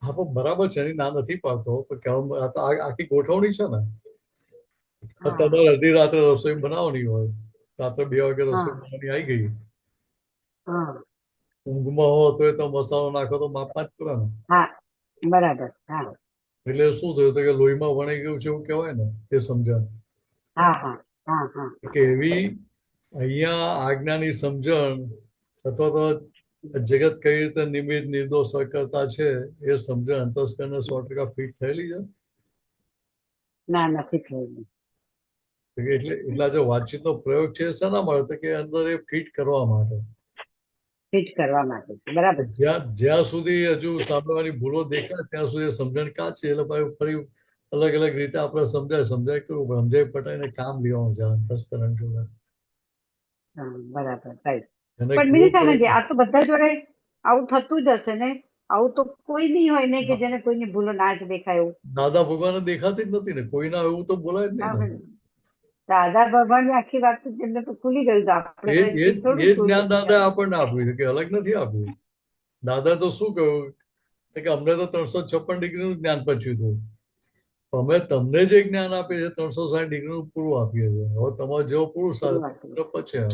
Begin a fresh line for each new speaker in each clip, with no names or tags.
હા પણ બરાબર છે, એની ના નથી પાડતો, પણ કહેવા આ તો આખી ગોઠવણી છે ને.
હા
તમારે અડધી રાત્રે રસોઈ બનાવવાની હોય, રાત્રે 2 વાગે રસોઈ
હા
બનાવવાની આવી ગઈ,
હા
ઊંઘમાં હો તો મસાલો નાખો તો માપમાં જ પડે ને.
હા બરાબર. હા
એટલે શું થયું કે લોહીમાં વણાઈ ગયું છે એવું કહેવાય ને, એ સમજણ.
હા હા હા હા
કે એવી અહીંયા આજ્ઞાની સમજણ અથવા તો જગત કઈ રીતે નિમિત્ત નિર્દોષ કરતા છે એ સમજણ અંતસ્કરણને 100% ફિટ થયેલી છે.
ના, નથી થયેલું.
એટલા જો વાતચીતનો પ્રયોગ છે શાના માટે, તો કે અંદર એ ફિટ કરવા માટે.
ફિટ કરવા માટે છે, બરાબર છે.
જ્યાં સુધી હજુ સાંભળવાની ભૂલો દેખાય ત્યાં સુધી સમજણ કાચી, એટલે પછી ફરી અલગ અલગ રીતે આપણે સમજાય કરવું, પણ સમજાય પટાઈને કામ લેવાનું છે અંતસ્કરણ જોડે.
હા બરાબર, રાઈટ.
એને
પણ
કેવું
મિનિટાનંદજી,
પડે.
આ તો બધા જોડે આવું થતું જ હશે ને. આવું તો કોઈ નહીં હોય ને કે જેને કોઈની ભૂલો ના જ દેખાય એવું.
દાદા ભગવાન દેખાતી જ નથી ને, કોઈના એવું તો બોલાય જ નહીં
હા,
ને.
પણ દાદા ભગવાન ની આખી વાત તો તેમને તો ખુલી ગયું, તો
એ
આપણે
એ
એ થોડું
એ
ખુલી
જ્ઞાન દાદા
ગયું.
આપણને આપ્યું છે, કે અલગ નથી આપ્યું. દાદા તો શું કહ્યું કે અમને તો 356 ડિગ્રીનું જ્ઞાન પચ્યું હતું, અમે તમને જે જ્ઞાન આપીએ છીએ 360 ડિગ્રીનું પૂરું આપીએ છીએ. હવે તમારો જેવો પુરુષાર્થ પછી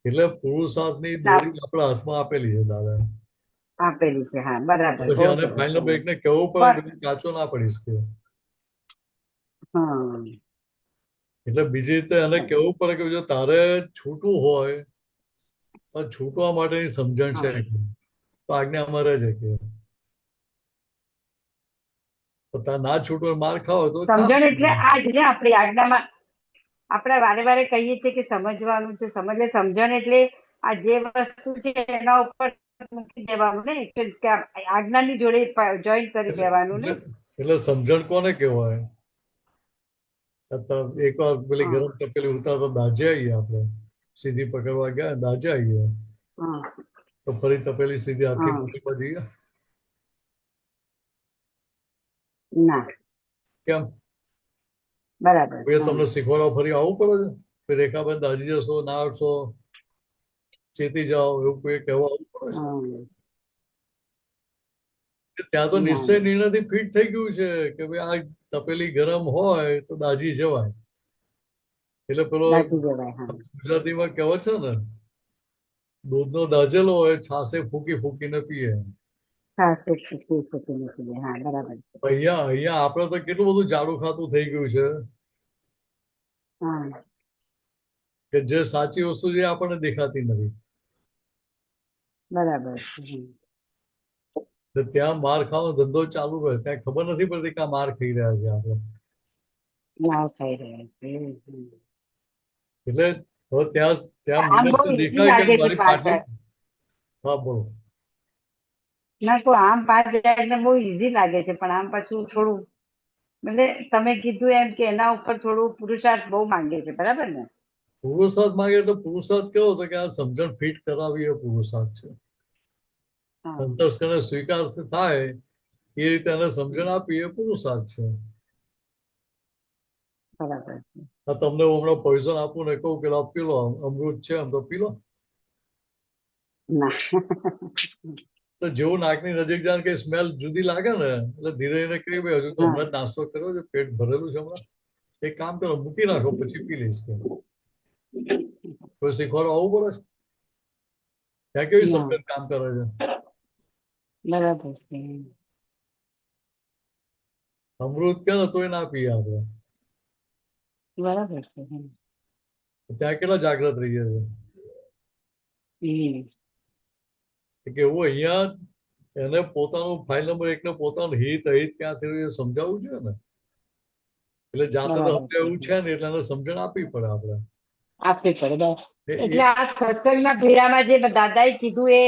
એટલે પુરુષાર્થની દોરી આપણા હાથમાં આપેલી છે દાદા.
આપેલી છે. હા બરાબર, બહુ
પછી આને
સરસ.
ફાઇનલ બ્રેકને કહેવું પડે
પણ
કે કાચો ના પડીશ કે.
હા
એટલે બીજી રીતે એને કહેવું પડે કે જો તારે છૂટું હોય તો છૂટવા માટેની સમજણ છે,
હા
તો આજ્ઞા અમારે છે કે તારે ના છૂટો માર ખાવ તો ખા.
સમજણ એટલે આ જ ને, આપણી આજ્ઞામાં આપણે વારે વારે કહીએ છીએ કે સમજવાનું છે, સમજણ એટલે આ જે વસ્તુ છે એના ઉપર મૂકી દેવાનું ને, કે આજ્ઞાની જોડે જોઈન કરી દેવાનું ને.
એટલે સમજણ કોને કહેવાય? એક વાર પેલી
હા
ગરમ તપેલી ઉતારતા દાજે આવીએ આપણે, સીધી પકડવા ગયા દાજે આવીએ,
હા
તો ફરી તપેલી સીધી હાથથી
હા
પકડવા જઈએ?
ના,
કેમ?
બરાબર.
એ
હા
તમને શીખવાડવા ફરી આવવું પડે છે? રેખાબેન દાજી જશો, ના આવશો, ચેતી જાઓ, એવું કોઈ કહેવા આવવું પડે છે?
હા
ત્યાં તો
ના
નિશ્ચય નિર્ણયથી ફિટ થઈ ગયું છે કે ભાઈ આ તપેલી ગરમ હોય તો દાજી જવાય. એટલે પેલો
દાટી દેવાય. હા
ગુજરાતીમાં કહેવત છે ને, દૂધનો દાજેલો હોય છાસે ફૂંકી ફૂંકીને પીએ.
સાચું નથી. હા બરાબર છે.
અહીંયા અહીંયા આપણે તો કેટલું બધું જાડું ખાતું થઈ ગયું છે
હા
કે જે સાચી વસ્તુ છે આપણને દેખાતી નથી.
બરાબર છે.
ત્યાં માર ખાવાનો ધંધો ચાલુ રહે, ત્યાં ખબર નથી પડતી કે આ માર ખાઈ રહ્યા છે આપણે.
ના થઈ રહ્યા છે.
એટલે હવે ત્યાં ત્યાં
આમ બહુ
મિનિસ્ટર
ઈઝી
દેખાય કે
લાગે છે
મારી પાટલી.
પાછળ.
હા બોલો.
ના, તો આમ 5,000 એટલે બહુ ઈઝી લાગે છે, પણ આમ પાછું થોડું, એટલે તમે કીધું એમ કે એના ઉપર થોડું પુરુષાર્થ બહુ માંગે છે, બરાબર ને.
પુરુષાર્થ માંગે તો પુરુષાર્થ કેવો હતો કે આ સમજણ ફિટ કરાવી એ પુરુષાર્થ છે.
હા
અંતસ્કરણને સ્વીકાર થાય એ રીતે એને સમજણ આપી એ પુરુષાર્થ છે.
બરાબર છે.
આ તમને હું હમણાં પોઈઝન આપું ને કહું કે લો પી લો, અમૃત છે આમ તો પી લો,
ના
તો જેવું નાકની નજીક જાય કે સ્મેલ જુદી લાગે ને, એટલે ધીરે ધીરે કહી ભાઈ હજુ તો
હા
હમણાં જ નાસ્તો કર્યો છે, પેટ ભરેલું છે હમણાં, એક કામ કરો મૂકી નાખો પછી પી લઈશ કે. કોઈ શીખવાડો આવવું પડે છે? ત્યાં કેવી
ના
સમજણ કામ કરે છે?
બરાબર છે.
અમૃત કે ને તોય ના પીએ આપણે.
બરાબર છે.
ત્યાં કેટલા જાગ્રત રહીએ
હમ
છે કે એવું અહીંયા એને પોતાનું ફાઇલ નંબર 1 ને પોતાનું હિત અહિત ક્યાંથી રહ્યું એ સમજાવવું જોઈએ ને. એટલે જાતે તો
બરાબર
સમજાય એવું છે ને, એટલે એને સમજણ આપવી પડે આપણે.
આપવી પડે બસ.
એ
એટલે આ સત્સંગના ભેળામાં જે દાદાએ કીધું એ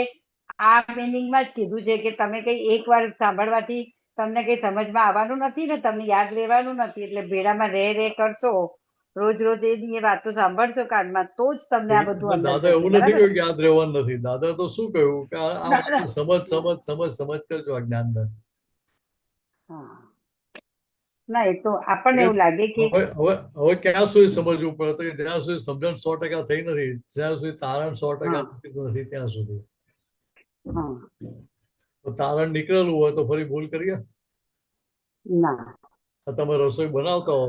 આ મિનિંગમાં જ કીધું છે કે તમે કઈ એક વાર સાંભળવાથી તમને કઈ સમજમાં આવવાનું નથી ને, તમને યાદ રહેવાનું નથી. એટલે ભેળામાં રે કરશો, રોજ રોજ એ વાતો સાંભળશો કાનમાં, તો જ તમને આ બધું
એટલે
અંદર
દાદા
જશે,
એવું નથી
બરાબર
કહ્યું
ને.
કે યાદ રહેવાનું નથી. દાદા તો શું કહ્યું કે આ
દાદા
માટે સમજ કરજો આ જ્ઞાનને.
હા ના, એ તો આપણને
હવે
એવું લાગે કે
હવે હવે ક્યાં સુધી સમજવું પડે તો કે જ્યાં સુધી સમજણ 100% થઈ નથી, જ્યાં સુધી તારણ 100%
હા
નથી ત્યાં સુધી.
હા
તો તારણ નીકળેલું હોય તો ફરી ભૂલ કરીએ.
ના.
તમે રસોઈ બનાવતા હો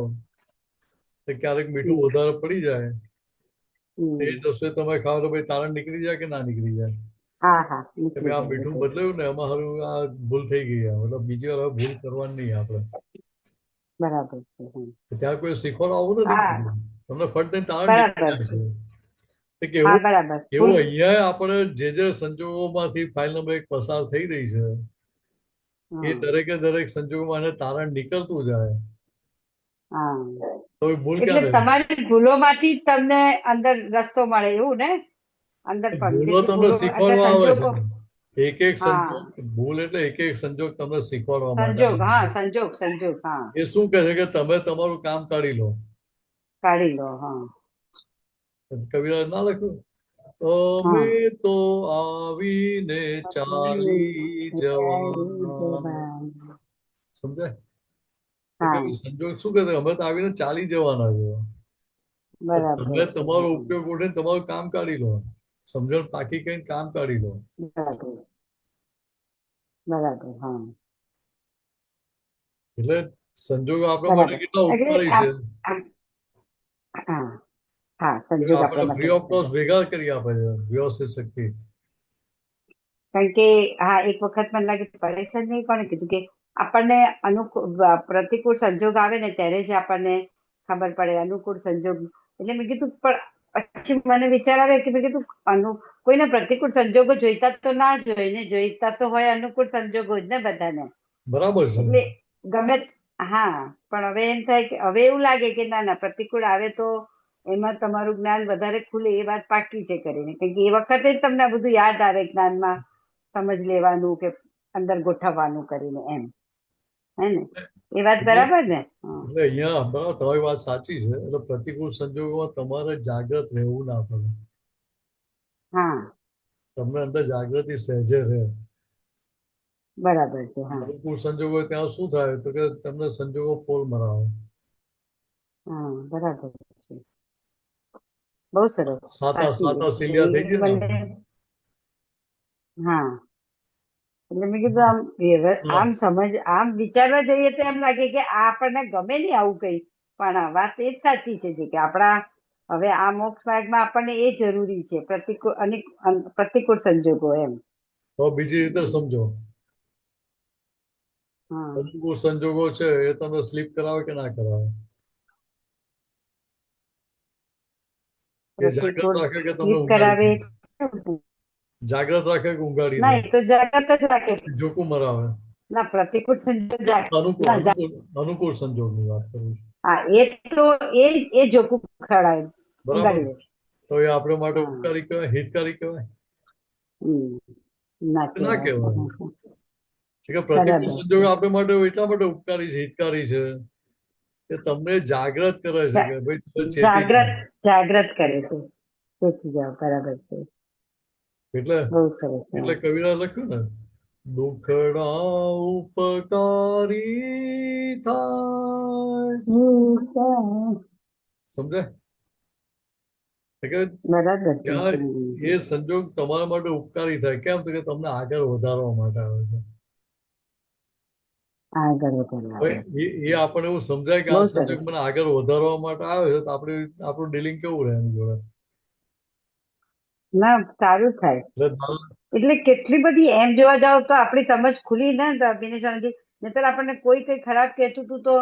તો ક્યારેક મીઠું
હમ,
વધારે પડી જાય, એ
હમ.
જ રસોઈ તમે ખાઓ તો ભાઈ તારણ નીકળી જાય કે ના નીકળી જાય?
હા હા,
કે ભાઈ
નીકળી
આ
જાય
મીઠું
નીકળી
બદલાયું ને એમાં હારું આ ભૂલ થઈ ગઈ છે. મતલબ બીજી વાર હવે ભૂલ કરવાની નહીં આપણે.
જાય. બરાબર છે.
ત્યાં કોઈ શીખવાડવા આવું નથી
હા,
પડતું. તમને ફટ દઈને તારણ નીકળી
બરાબર
જાય
છે.
છે. એક
હા,
એવું
બરાબર.
એવું અહીંયા આપણે જે સંજોગોમાંથી ફાઇલ નંબર 1 પસાર થઈ રહી છે એ
હા
દરેકે દરેક સંજોગોમાં એને તારણ નીકળતું જાય
હા.
તો એ ભૂલ
એટલે
ક્યાં રહે?
તમારી ભૂલોમાંથી જ તમને અંદર રસ્તો મળે એવું ને? અંદર પણ
ભૂલો
જેટલી
તમને
ભૂલો અંદર
શીખવાડવા આવે છે.
સંજોગો.
એક એક
હા,
સંજોગ, ભૂલ એટલે એક એક સંજોગ તમને શીખવાડવા માટે
સંજોગ.
આવે
હા,
છે.
સંજોગ સંજોગ. હા,
એ શું કહે છે કે તમે તમારું કામ કાઢી લો.
કાઢી લો. હા
કવિરાજ ના લખ્યું,
હા.
અમે તો આવીને ચાલી જવાના. સમજાય? તો કે
હા,
સંજોગ શું કહે છે? અમે તો આવીને ચાલી જવાના છે. તો
બરાબર
તમે
છે.
તમારો ઉપયોગ ઉઠીને તમારું કામ કાઢી લો. સમજણ પાકી કઈ કામ કાઢી લો.
બરાબર બરાબર. હા,
એટલે સંજોગો આપણા માટે
બરાબર.
કેટલા
એટલે
ઉપકારી છે.
હા હા,
કે
સંજોગ આપણા
આપણને
માટે
ફ્રી ઓફ
ઉપકારી.
કોસ્ટ ભેગા કરી આપે છે વ્યવસ્થિત શક્તિ.
કારણ કે હા, એક વખત મને લાગે પરેશ નહીં કોને કીધું કે આપણને અનુકૂળ પ્રતિકૂળ સંજોગ આવે ને ત્યારે જ આપણને ખબર પડે અનુકૂળ સંજોગ. એટલે મેં કીધું પણ પછી મને વિચાર આવે કે મેં કીધું કોઈને પ્રતિકૂળ સંજોગો જોઈતા તો ના જોઈ ને, જોઈતા તો હોય અનુકૂળ સંજોગો જ ને બધાને.
બરાબર છે.
એટલે ગમે. હા, પણ હવે એમ થાય કે હવે એવું લાગે કે ના ના પ્રતિકૂળ આવે તો એમાં તમારું જ્ઞાન વધારે ખુલે એ વાત પાકી છે કરીને. કારણ કે એ વખતે જ તમને આ બધું યાદ આવે જ્ઞાનમાં સમજ લેવાનું કે અંદર ગોઠવવાનું કરીને એમ. હે ને? એ વાત
એટલે
બરાબર ને? હા
એટલે અહીંયા બરાબર તમારી વાત સાચી છે. એટલે પ્રતિકૂળ સંજોગોમાં તમારે જાગ્રત રહેવું ના પડે.
હા,
તમને અંદર જાગૃતિ સહેજે રહે.
બરાબર છે. હા
અનુકૂળ સંજોગો હોય ત્યાં શું થાય તો કે તમને સંજોગો પોલ મરાવે.
હા, બરાબર છે. બહુ સરસ.
સાતા
સાચી
સાતા
એટલે
સીલિયા થઈ
એ
ગયા ને
મને.
આપણે.
હા, એટલે મેં કીધું આમ
હા,
આમ સમજ આમ વિચારવા જઈએ તો એમ લાગે કે આ આપણને ગમે નહીં આવું કઈ. પણ આ વાત એ જ સાચી છે કે આપણા હવે આ મોક્ષ માર્ગમાં આપણને એ જરૂરી છે પ્રતિકૂળ અને પ્રતિકૂળ સંજોગો એમ.
તો બીજી રીતે સમજો.
હા,
અનુકૂળ સંજોગો છે એ તમને સ્લીપ કરાવે કે ના કરાવે? એ જાગ્રત
પ્રતિકૂળ
રાખે કે તમને
સ્લીપ
ઊંઘાડી
કરાવે.
દે? જાગ્રત રાખે કે ઊંઘાડી
ના,
દે?
એ તો જાગ્રત જ રાખે.
જોકું મરાવે?
ના, પ્રતિકૂળ સંજોગ
અનુકૂળ
ના
અનુકૂળ અનુકૂળ સંજોગની વાત કરું છું.
હા, એ તો એ જોખું ખડાય
બરાબર.
ઊંઘાડી દે.
તો એ આપણે માટે
હા.
ઉપકારી કહેવાય, હિતકારી કહેવાય
હમ. ના
કે ના
કહેવાય.
કહેવાય? કે પ્રતિકૂળ
બરાબર છે.
સંજોગો આપણે માટે એટલા માટે ઉપકારી છે, હિતકારી છે કે તમને જાગ્રત કરે છે કે ભાઈ તમે ચેતી
જાગ્રત
જાઓ.
જાગ્રત કરે છે. તેથી જાઓ. બરાબર છે.
એટલે
બહુ સરસ. હા.
એટલે કવિરા લખ્યું ને, દુખડા ઉપકારી થાય. સમજાય? એટલે કે
બરાબર છે.
ત્યાં એ સંજોગ તમારા માટે ઉપકારી થાય. કેમ? તો કે તમને આગળ વધારવા માટે આવે છે.
આગળ વધારવા
હવે
આવે.
એ આપણને એવું સમજાય કે
બહુ
આ
સરસ.
સંજોગ મને આગળ વધારવા માટે આવે છે તો આપણું ડીલિંગ કેવું રહે એની જોડે?
ના, સારું થાય.
એટલે
એટલે કેટલી બધી એમ જોવા જાવ તો આપણી સમજ ખુલી ને બિનેશાનજી. નહીતર આપણને કોઈ કઈ ખરાબ કહેતું હતું તો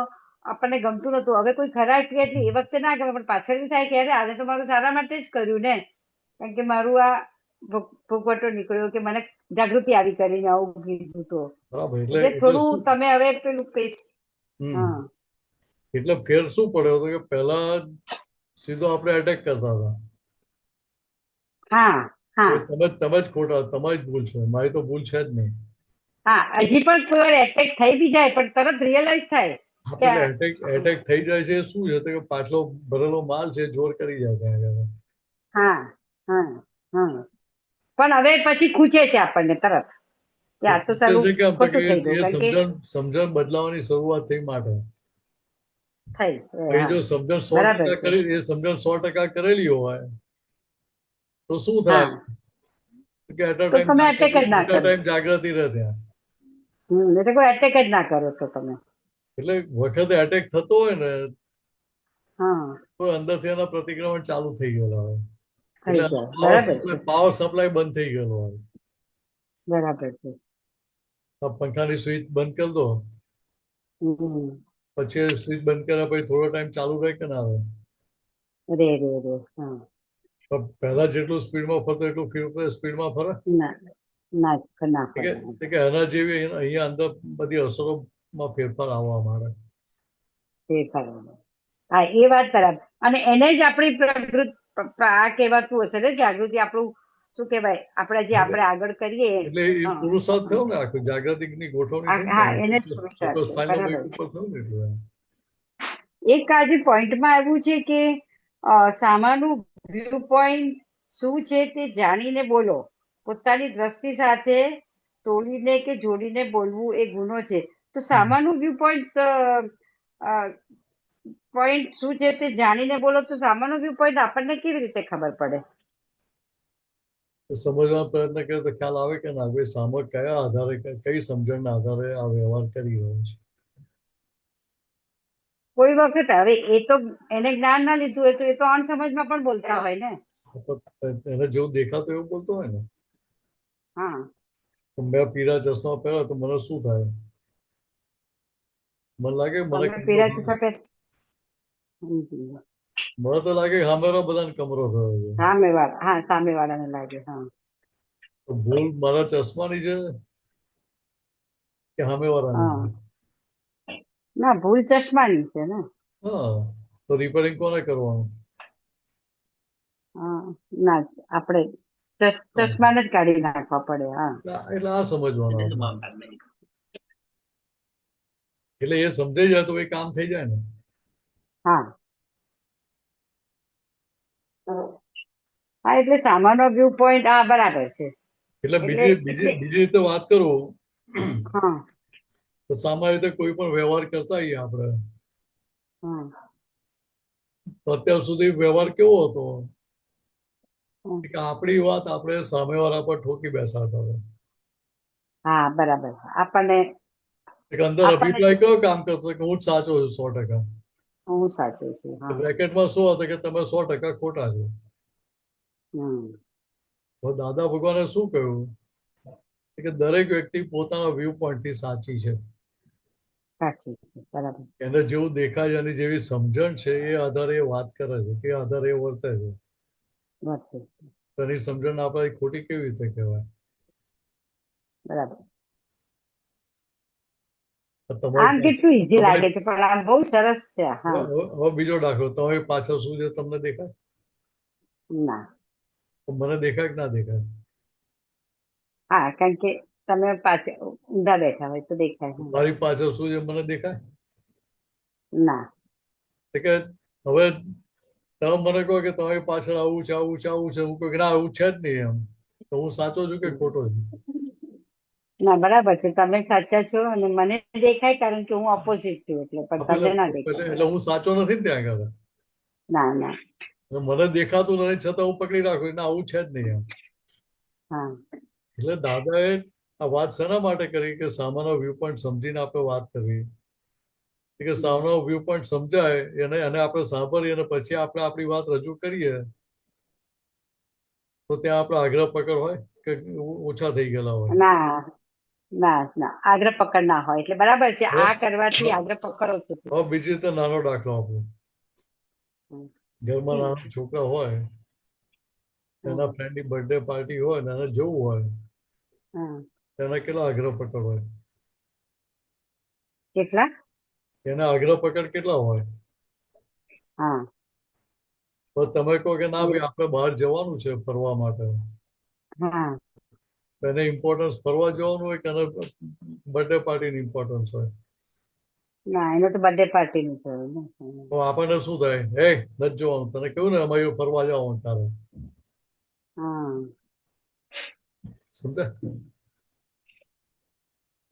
આપણને ગમતું નતું. હવે કોઈ ખરાબ કહે એટલે એ વખતે ના ગમે પણ પાછળથી થાય કે અરે આજે તો મારું સારા માટે જ કર્યું ને. કારણ કે મારું આ ભોગવટો નીકળ્યો કે મને જાગૃતિ આવી કરીને આવું કીધું તો.
બરાબર.
એટલે
એટલે
થોડું
શું?
તમે હવે પેલું
હમ
હા
એટલે ફેર શું પડ્યો હતો કે પહેલા સીધો આપણે એટેક કરતા હતા.
હા હા
તમે જ ખોટા, તમારી જ ભૂલ છે, મારી તો ભૂલ છે જ નહીં.
હા. હજી પણ કોઈ વાર એટેક થઈ બી જાય પણ તરત રિયલાઇઝ થાય
હા,
કે
એટલે એટેક થઈ જાય છે. શું છે તો કે પાછલો ભરેલો માલ છે, જોર કરી જાય ત્યાં આગળ.
હા હા હા. પણ હવે પછી ખૂચે છે આપણને તરત કે આ તો
પૂછે
સાલું
છે કેમ તો કે
ખોટું થઈ ગયું.
એ
કારણ કે
સમજણ બદલાવાની શરૂઆત થઈ માટે.
થઈ.
એ
હા,
જો સમજણ સો
બરાબર
ટકા
છે.
કરી, એ સમજણ 100% કરેલી હોય તો શું થાય
હા,
કે એટ અ
તો
ટાઈમ
તમે અટેક
જાગૃતિ,
જ ના
એટ અ
કરો.
ટાઈમ જાગૃતિ રહે ત્યાં.
એટલે કોઈ એટેક જ ના કરો તો તમે.
એટલે વખતે એટેક થતો હોય ને
હા,
તો અંદરથી એના પ્રતિક્રમણ ચાલુ થઈ ગયેલા હોય,
થઈ
એટલે
જાય. બરાબર છે.
પાવર સપ્લાય બંધ થઈ ગયેલો હોય.
બરાબર છે.
આ પંખાની સ્વિચ બંધ કરી દો,
હમ.
પછી સ્વિચ બંધ કર્યા પછી થોડો ટાઈમ ચાલુ રહે કે ના રહે?
રે. હા.
પણ પહેલા જેટલું સ્પીડમાં ફરતો એટલું સ્પીડમાં ફરે.
ના, ના, ના
કે
ફરે.
કે એના જેવી અહીંયા અંદર બધી અસરોમાં ફેરફાર આવવા માંડે.
તે ખરું. હા, એ વાત બરાબર. અને એને જ આપણી આ કહેવાતું હશે ને, જાગૃતિ આપણું શું કહેવાય, આપણે આગળ કરીએ.
એટલે એ
હા,
પુરુષાર્થ થયો ને, આખું જાગૃતિની ગોઠવણી થઈ
હા,
ને,
એને જ પુરુષાર્થ
ચોક્કસ
છે.
ફાઇલનો
બરાબર
બેક
છે.
ઉપર થયું ને એટલું એમ.
એક આજે પોઈન્ટમાં આવ્યું છે કે સામાનું વ્યૂ પોઈન્ટ શું છે તે જાણીને બોલો. પોતાની દ્રષ્ટિ સાથે તોડીને કે જોડીને બોલવું એ ગુનો છે. તો સામાનું વ્યૂ પોઈન્ટ શું છે તે જાણીને બોલો, તો સામાનું વ્યૂ પોઈન્ટ આપણને કેવી રીતે ખબર પડે?
સમજવાનો પ્રયત્ન કરે તો ખ્યાલ આવે કે ના, ભાઈ સામે કયા આધારે, કઈ સમજણના આધારે આ વ્યવહાર કરી રહ્યો છે.
કોઈ વખત હવે એ તો એને જ્ઞાન ના લીધું હોય તો એ તો અણસમજમાં પણ બોલતા હોય ને.
એને જેવું દેખાતું એવું બોલતો હોય ને.
હા.
તો મેં પીળા ચશ્મા પહેર્યા તો મને શું થાય? મને લાગે મને
તમે
કમરો
પીરા છો
થયો.
સફેદ.
મને તો લાગે કે સામેવાળા બધાને કમરો થયો છે.
સામે વાળાને લાગે. હા.
તો ભૂલ મારા ચશ્માની છે કે સામેવાળાની
હા,
છે?
ના, ભૂલ ચશ્માની છે ને.
હા, તો રિપેરિંગ કોને કરવાનું?
હા, ના, આપણે
હા.
ચશ્માને જ કાઢી નાખવા પડે. હા.
એટલે આ સમજવાનું આપણે. એટલે એ સમજાઈ જાય તો એ કામ થઈ જાય ને.
હા. હા, એટલે સામાનો વ્યૂ પોઈન્ટ આ બરાબર છે.
એટલે
એટલે
બીજી રીતે વાત કરું
હા.
તો સામાન્ય રીતે કોઈ પણ વ્યવહાર કરતા હોઈએ આપણે,
હા.
તો અત્યાર સુધી વ્યવહાર કેવો હતો
હા.
કે આપણી વાત આપણે સામેવાળા પર ઠોકી બેસાડતા હતા.
હા, બરાબર. આપણને
એક અંદર
આપણને
અભિપ્રાય કયો કામ કરતો કે હું જ સાચો છું 100%.
હું સાચું છું. હા.
બ્રેકેટમાં શું હતું કે તમે 100% ખોટા છો.
હમ.
તો દાદા ભગવાને શું કહ્યું કે દરેક વ્યક્તિ પોતાના વ્યૂ પોઈન્ટથી સાચી છે.
સાચું છે. બરાબર.
એને જેવું દેખાય છે, એની જેવી સમજણ છે, એ આધારે એ વાત કરે છે, કે આધારે એ વર્તે છે.
બરાબર.
તો એની સમજણ આપણે ખોટી કેવી રીતે કહેવાય?
બરાબર.
તમારી
આમ
પાસે
કેટલું ઈઝી
તમારી
લાગે છે, પણ આમ બહુ સરસ છે. હા.
હવે બીજો દાખલો, તમારી પાછળ શું છે તમને દેખાય?
ના.
તો મને દેખાય કે ના દેખાય?
હા, કારણ કે તમે પાછળ ઊંધા બેઠા હોય તો દેખાય.
મારી પાછળ શું છે મને દેખાય?
ના.
તો કે હવે તમે મને કહો કે તમારી પાછળ આવું છે, આવું છે, આવું છે, હું કહું કે ના આવું છે જ નહીં એમ, તો હું સાચો છું કે ખોટો છું?
ના, બરાબર છે. તમે સાચા છો અને મને દેખાય કારણ કે હું ઓપોઝિટ છું, એટલે પણ તમને ના દેખાય.
એટલે હું સાચો નથી ને ત્યાં આગળ.
ના, ના.
મને દેખાતું નથી છતાં હું પકડી રાખું ના આવું છે જ નહીં એમ.
હા.
એટલે દાદાએ આ વાત શેના માટે કરી કે સામાનો વ્યૂ પોઈન્ટ સમજીને આપણે વાત કરવી, કે સામાનો વ્યૂ પોઈન્ટ સમજાય એને આપણે સાંભળીએ અને પછી આપણે આપણી વાત રજૂ કરીએ તો ત્યાં આપણે આગ્રહ પકડ હોય કે ઓછા થઈ ગયેલા હોય.
ના, ના, ના, આગ્રહ પકડ ના હોય એટલે બરાબર છે.
હવે
આ કરવાથી આગ્રહ પકડ ઓછું
હવે
થાય.
બીજી રીતે નાનો દાખલો આપો. ઘરમાં નાના છોકરા હોય, એના ફ્રેન્ડની બર્થડે પાર્ટી હોય ને એને જવું હોય,
હા.
એના કેટલા આગ્રહ પકડ હોય?
કેટલા?
એના આગ્રહ પકડ કેટલા હોય?
હા.
તો તમે કહો કે ના ભાઈ આપણે બહાર જવાનું છે ફરવા માટે,
હા.
એને ઇમ્પોર્ટન્સ ફરવા જવાનું હોય કે એને બર્થડે પાર્ટીની ઇમ્પોર્ટન્સ હોય?
ના, એનો તો બર્થડે પાર્ટી નું થયું ને.
તો આપણને શું થાય? નથી જવાનું, તને કહ્યું ને અમારે ફરવા જવાનું તારે.
હા.
સમજ્યા?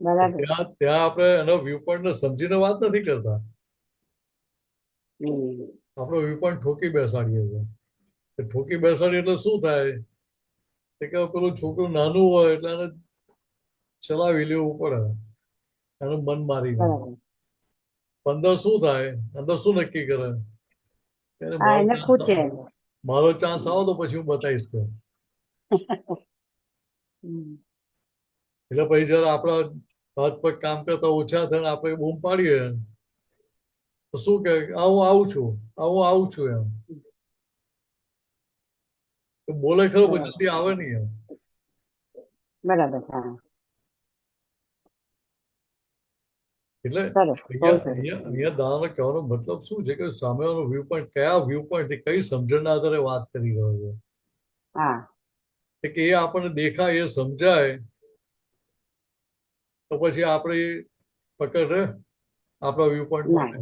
બરાબર.
ત્યાં આપણે એનો વ્યૂ પોઈન્ટ ને સમજીને વાત નથી કરતા. આપણો વ્યૂ પોઈન્ટ ઠોકી બેસાડીએ છીએ. ઠોકી બેસાડીએ એટલે શું થાય કે પેલું છોકરું નાનું હોય એટલે એને ચલાવી લેવું પડે. એનું મન મારીને
બરાબર.
15 શું થાય, અંદર શું નક્કી કરે એને
હા, એને પૂછે.
મારો ચાન્સ આવો તો પછી હું બતાવીશ કે
હમ.
એટલે પછી જયારે આપણા હાથ પગ કામ કરતા ઓછા થાય ને આપણે બૂમ પાડીએ તો શું કે આવું છું એમ તો બોલે ખરો પણ જલ્દી આવે નહીં એમ.
બરાબર. હા,
એટલે
સરસ, બહુ
અહીંયા
સરસ.
અહીંયા અહીંયા દાદાનો કહેવાનો મતલબ શું છે કે સામેવાનો વ્યૂ પોઈન્ટ કયા વ્યૂ પોઈન્ટ કઈ સમજણના આધારે વાત કરી રહ્યો
હા,
છે કે એ આપણને દેખાય એ સમજાય તો પછી આપણી પકડ રહે આપણા વ્યૂ પોઈન્ટ
ના,
માટે.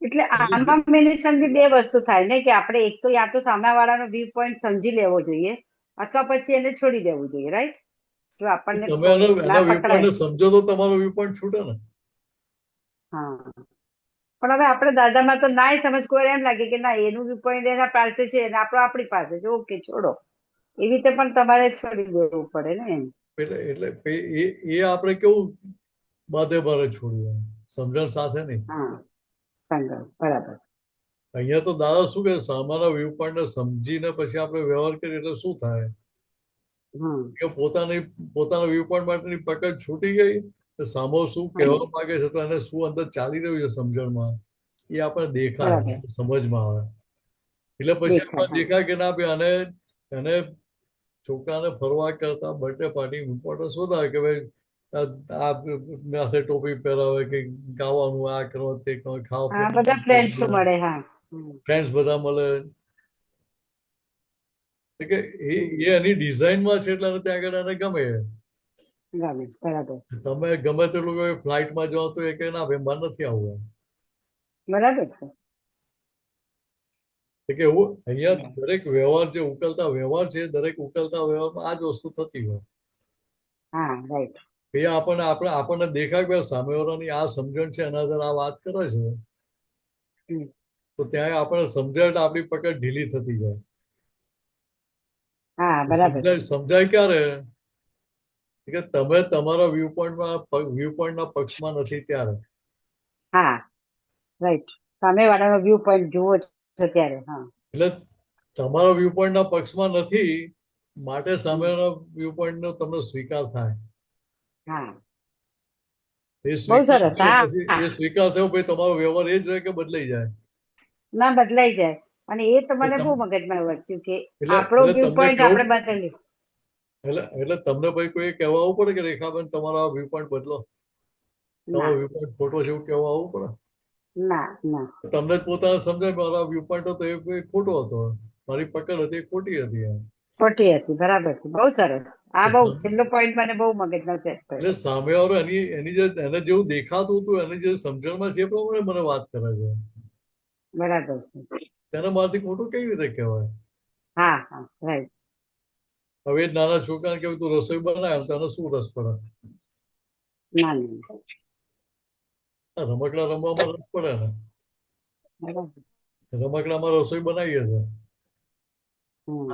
એટલે આમાં મેનેજમેન્ટની બે વસ્તુ થાય ને કે આપણે એક તો યા તો સામેવાળાનો વ્યૂ પોઈન્ટ સમજી લેવો જોઈએ અથવા પછી એને છોડી દેવું જોઈએ, રાઈટ? જો આપણને
તમે
ના
એના વ્યૂ
પકડાય.
પોઈન્ટ સમજો તો તમારો વ્યૂ પોઈન્ટ છૂટે ને.
હા, પણ હવે આપણે દાદામાં તો ના સમજ, કોઈ એમ લાગે કે ના એનું વ્યૂ પોઈન્ટ એના પાસે છે અને આપણો આપણી પાસે છે, ઓકે છોડો. એવી રીતે પણ તમારે છોડી દેવું પડે ને એમ.
એટલે એ આપણે કેવું બાધે બારે છોડ્યું સમજણ સાથે નહીં.
હા, સંગત, બરાબર.
અહીંયા તો દાદા શું કે સામાન્ય વ્યૂ પોઈન્ટ સમજીને પછી આપણે વ્યવહાર કરીએ એટલે શું થાય
હમ.
કે પોતાના વ્યૂ પોઈન્ટ માટેની પકડ છૂટી ગઈ તો સામો શું કહેવા માંગે છે તો એને શું અંદર ચાલી રહ્યું છે સમજણમાં એ આપણને દેખાય
બરાબર.
સમજમાં આવે એટલે પછી
દેખાય.
આપણને દેખાય કે ના ભાઈ એને છોકરાને ફરવા કરતા બર્થડે પાર્ટી ઇમ્પોર્ટન્સ વધારે કે ભાઈ આ માથે ટોપી પહેરાવે કે ગાવાનું આ કરો તે કરો ખાવા
હા, બધા ફ્રેન્ડ્સ મળે. હા.
ફ્રેન્ડ્સ બધા મળે કે એ એની ડિઝાઇનમાં છે એટલે ત્યાં આગળ એને ગમે.
ગમે. બરાબર.
તમે ગમે તેટલું ફ્લાઇટમાં જાઓ તો એ કે ના ભાઈ મને નથી આવવું
બરાબર છે.
કે એવું અહીંયા દરેક વ્યવહાર જે ઉકલતા વ્યવહાર છે દરેક ઉકલતા વ્યવહારમાં આ જ વસ્તુ થતી હોય.
હા, રાઈટ.
એ આપણને દેખાય કે સામેવાળાની આ સમજણ છે એના આધારે આ વાત કરે છે તો ત્યાં આપણને સમજાય એટલે આપણી પકડ ઢીલી થતી જાય.
હા, બરાબર.
સમજાય ક્યારે કે તમે તમારા વ્યૂ પોઈન્ટના પક્ષમાં નથી ત્યારે.
હા, રાઈટ. સામેવાળાનો વ્યૂ પોઈન્ટ જુઓ છો ત્યારે. હા.
એટલે તમારા વ્યૂ પોઈન્ટના પક્ષમાં નથી માટે સામેના વ્યૂ પોઈન્ટનો તમને સ્વીકાર થાય.
હા,
એ
બહુ
સ્વીકાર
સરસ.
થયો
હા,
પછી
હા.
એ સ્વીકાર થયો પછી તમારો વ્યવહાર એ જ રહે કે બદલાઈ જાય.
ના, બદલાઈ જાય. અને એ તો મને બહુ
એટલે
મગજમાં વર્ત્યું કે
એટલે
આપણો વ્યૂ
તમને
પોઈન્ટ
કેવું
આપણે બદલી.
એટલે તમને ભાઈ કોઈ કહેવા આવવું પડે કે રેખાબેન તમારો આ વ્યૂ પોઈન્ટ બદલો તમારો
ના,
વ્યૂ પોઈન્ટ ખોટો છે એવું કહેવા આવવું પડે.
ના, ના.
તમને જ પોતાને સમજાય મારો વ્યૂ પોઈન્ટ હતો એ ખોટો હતો મારી પકડ હતી એ ખોટી હતી એમ.
ખોટી હતી. બરાબર છે. બહુ સરસ. આ બહુ છેલ્લો પોઈન્ટ મને બહુ મગજમાં સેટ
એટલે
કર્યો.
સામેવાળો એને જેવું દેખાતું હતું એની જે સમજણમાં છે એ પ્રમાણે મને વાત કરે છે
બરાબર છે.
તેને મારાથી ખોટું કેવી રીતે કહેવાય.
હા, હા, રાઈટ.
હવે એ નાના છોકરાને કેવું તું રસોઈ બનાવે તને શું રસ પડે.
ના, ના.
રમકડા રમવામાં રસ પડે ને.
બરાબર.
રમકડામાં રસોઈ બનાવીએ છે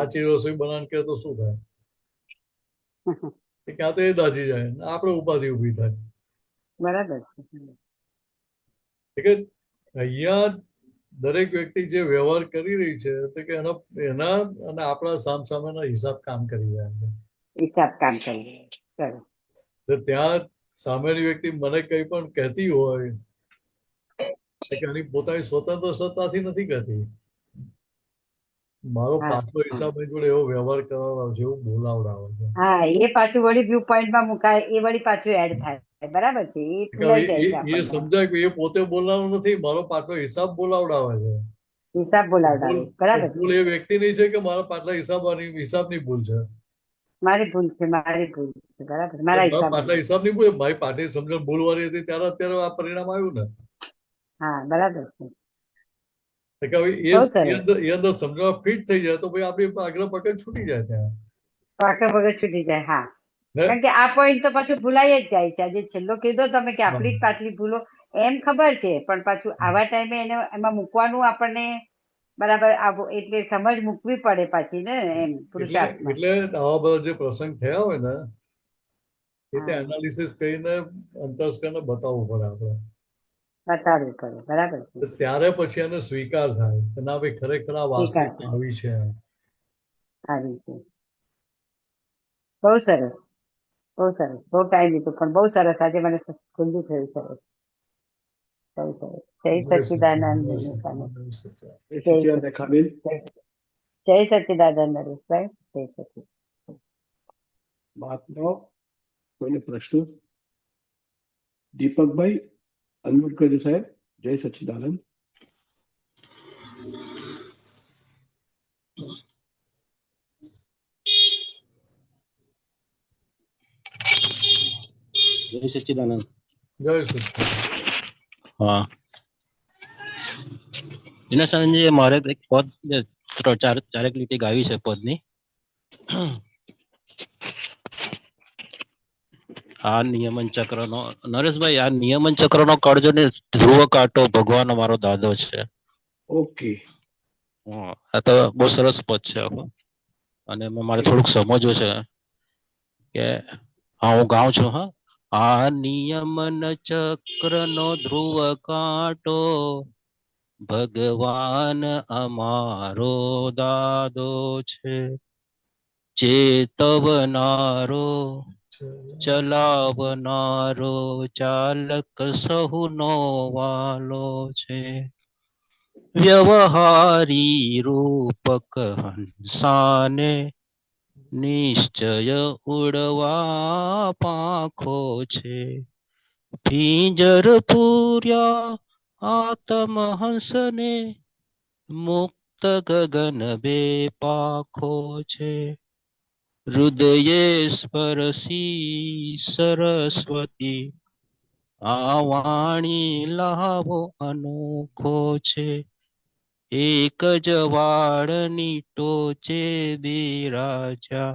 આચી રસોઈ બનાવીને કહે તો શું થાય ક્યાં તો એ દાજી જાય આપણે ઉપાધિ ઉભી થાય.
બરાબર
કે અહીંયા દરેક વ્યક્તિ જે વ્યવહાર કરી રહી છે તો કે એના અને આપણા સામસામેના હિસાબ કામ કરી રહ્યા છે.
હિસાબ કામ કરી. સરસ.
તો ત્યાં સામેની વ્યક્તિ મને કંઈ પણ કહેતી હોય કે આની પોતાની સ્વતંત્ર સત્તાથી નથી કહેતી મારો
હા,
પાછલો હિસાબ એની જોડે એવો વ્યવહાર કરાવડાવે છે એવું બોલાવડાવે છે.
હા, એ પાછું વળી વ્યૂ પોઈન્ટમાં મુકાય એ વળી પાછું એડ થાય. બરાબર છે. એ ભૂલાઈ જાય છે
એ
આપણને.
સમજાય કે એ પોતે બોલનારો નથી મારો પાછલો હિસાબ બોલાવડાવે છે.
હિસાબ બોલાવડાવે. બરાબર
ભૂલ
છે.
એ વ્યક્તિની છે કે મારા પાછલા હિસાબની ભૂલ છે.
મારી ભૂલ છે. મારી ભૂલ છે. બરાબર. મારા
મારા
હિસાબ.
પાછલા હિસાબની ભૂલ મારી પાછલી સમજણ ભૂલવાળી હતી ત્યારે અત્યારે આ પરિણામ આવ્યું ને.
હા, બરાબર છે.
કે હવે
બહુ સરસ.
એ અંદર સમજણ ફિટ થઈ જાય તો ભાઈ આપણી આગળ પકડ છૂટી જાય ત્યાં.
પાકર વગર છૂટી જાય. હા,
ને
કારણ કે આ પોઈન્ટ તો પાછું ભૂલાઈ જ જાય છે. આજે છેલ્લો કીધો તમે કે આપણી જ પાછલી ભૂલો એમ ખબર છે પણ પાછું આવા ટાઈમે એને એમાં મૂકવાનું આપણને બરાબર એટલે સમજ મૂકવી પડે પાછી ને એમ પુરુષાર્થમાં.
એટલે આવા બધા જે પ્રસંગ થયા હોય ને એ તે એનાલિસિસ કરીને અંતસ્કરણને બતાવવું પડે આપણે.
બતાડવું પડે, બરાબર છે.
તો ત્યારે પછી એને સ્વીકાર થાય કે ના ભાઈ ખરેખર આ
સ્વીકાર
વાસ્તવિકતા આવી છે.
આવી છે. બહુ સરસ, બહુ સરસ. બહુ ટાઈમ લીધો પણ બહુ સરસ. આજે મને ખુલ્લું થયું. સરસ, બહુ સરસ. જય
જય સચ્ચિદાનંદ,
સચ્ચિદાનંદ
જય
સ્વામી.
સચ્ચિદાનંદ, જય સચ્ચિદાનંદ.
જય
જય
સચ્ચિદાનંદ રેખાબેન.
જય સચ્ચિદાનંદ નરેશભાઈ. જય સચ્ચિદાનંદ.
બાતનો કોઈને પ્રશ્ન? દીપકભાઈ અનમ્યુટ કરજો સાહેબ. જય સચ્ચિદાનંદ.
જય સચ્ચિદાનંદ.
જય સચ્ચિદાનંદ.
હા, દિનેશાનંદજી, મારે એક પદ ચારેક લીટી ગાવી છે પદની. આ નિયમન ચક્રનો, નરેશભાઈ, આ નિયમન ચક્રનો કળજો ને ધ્રુવ કાંટો ભગવાન અમારો દાદો છે.
ઓકે.
આ તો બહુ સરસ પદ છે આખું. અને એમાં મારે થોડુંક સમજવું છે કે હા, હું ગાઉં છું. હા, આ નિયમન ચક્રનો ધ્રુવ કાંટો ભગવાન અમારો દાદો છે. ચેતવનારો, ચલાવનારો, ચાલક સહુનો વાલો છે. વ્યવહારી રૂપક હંસાને નિશ્ચય ઉડવા પાંખો છે. પિંજર પૂર્યા આત્મહંસને મુક્ત ગગન બે પાંખો છે. હૃદયે સ્પર્શી સરસ્વતી આ વાણી લાવો અનોખો છે. એક જ વાળની ટોચે બિરાજા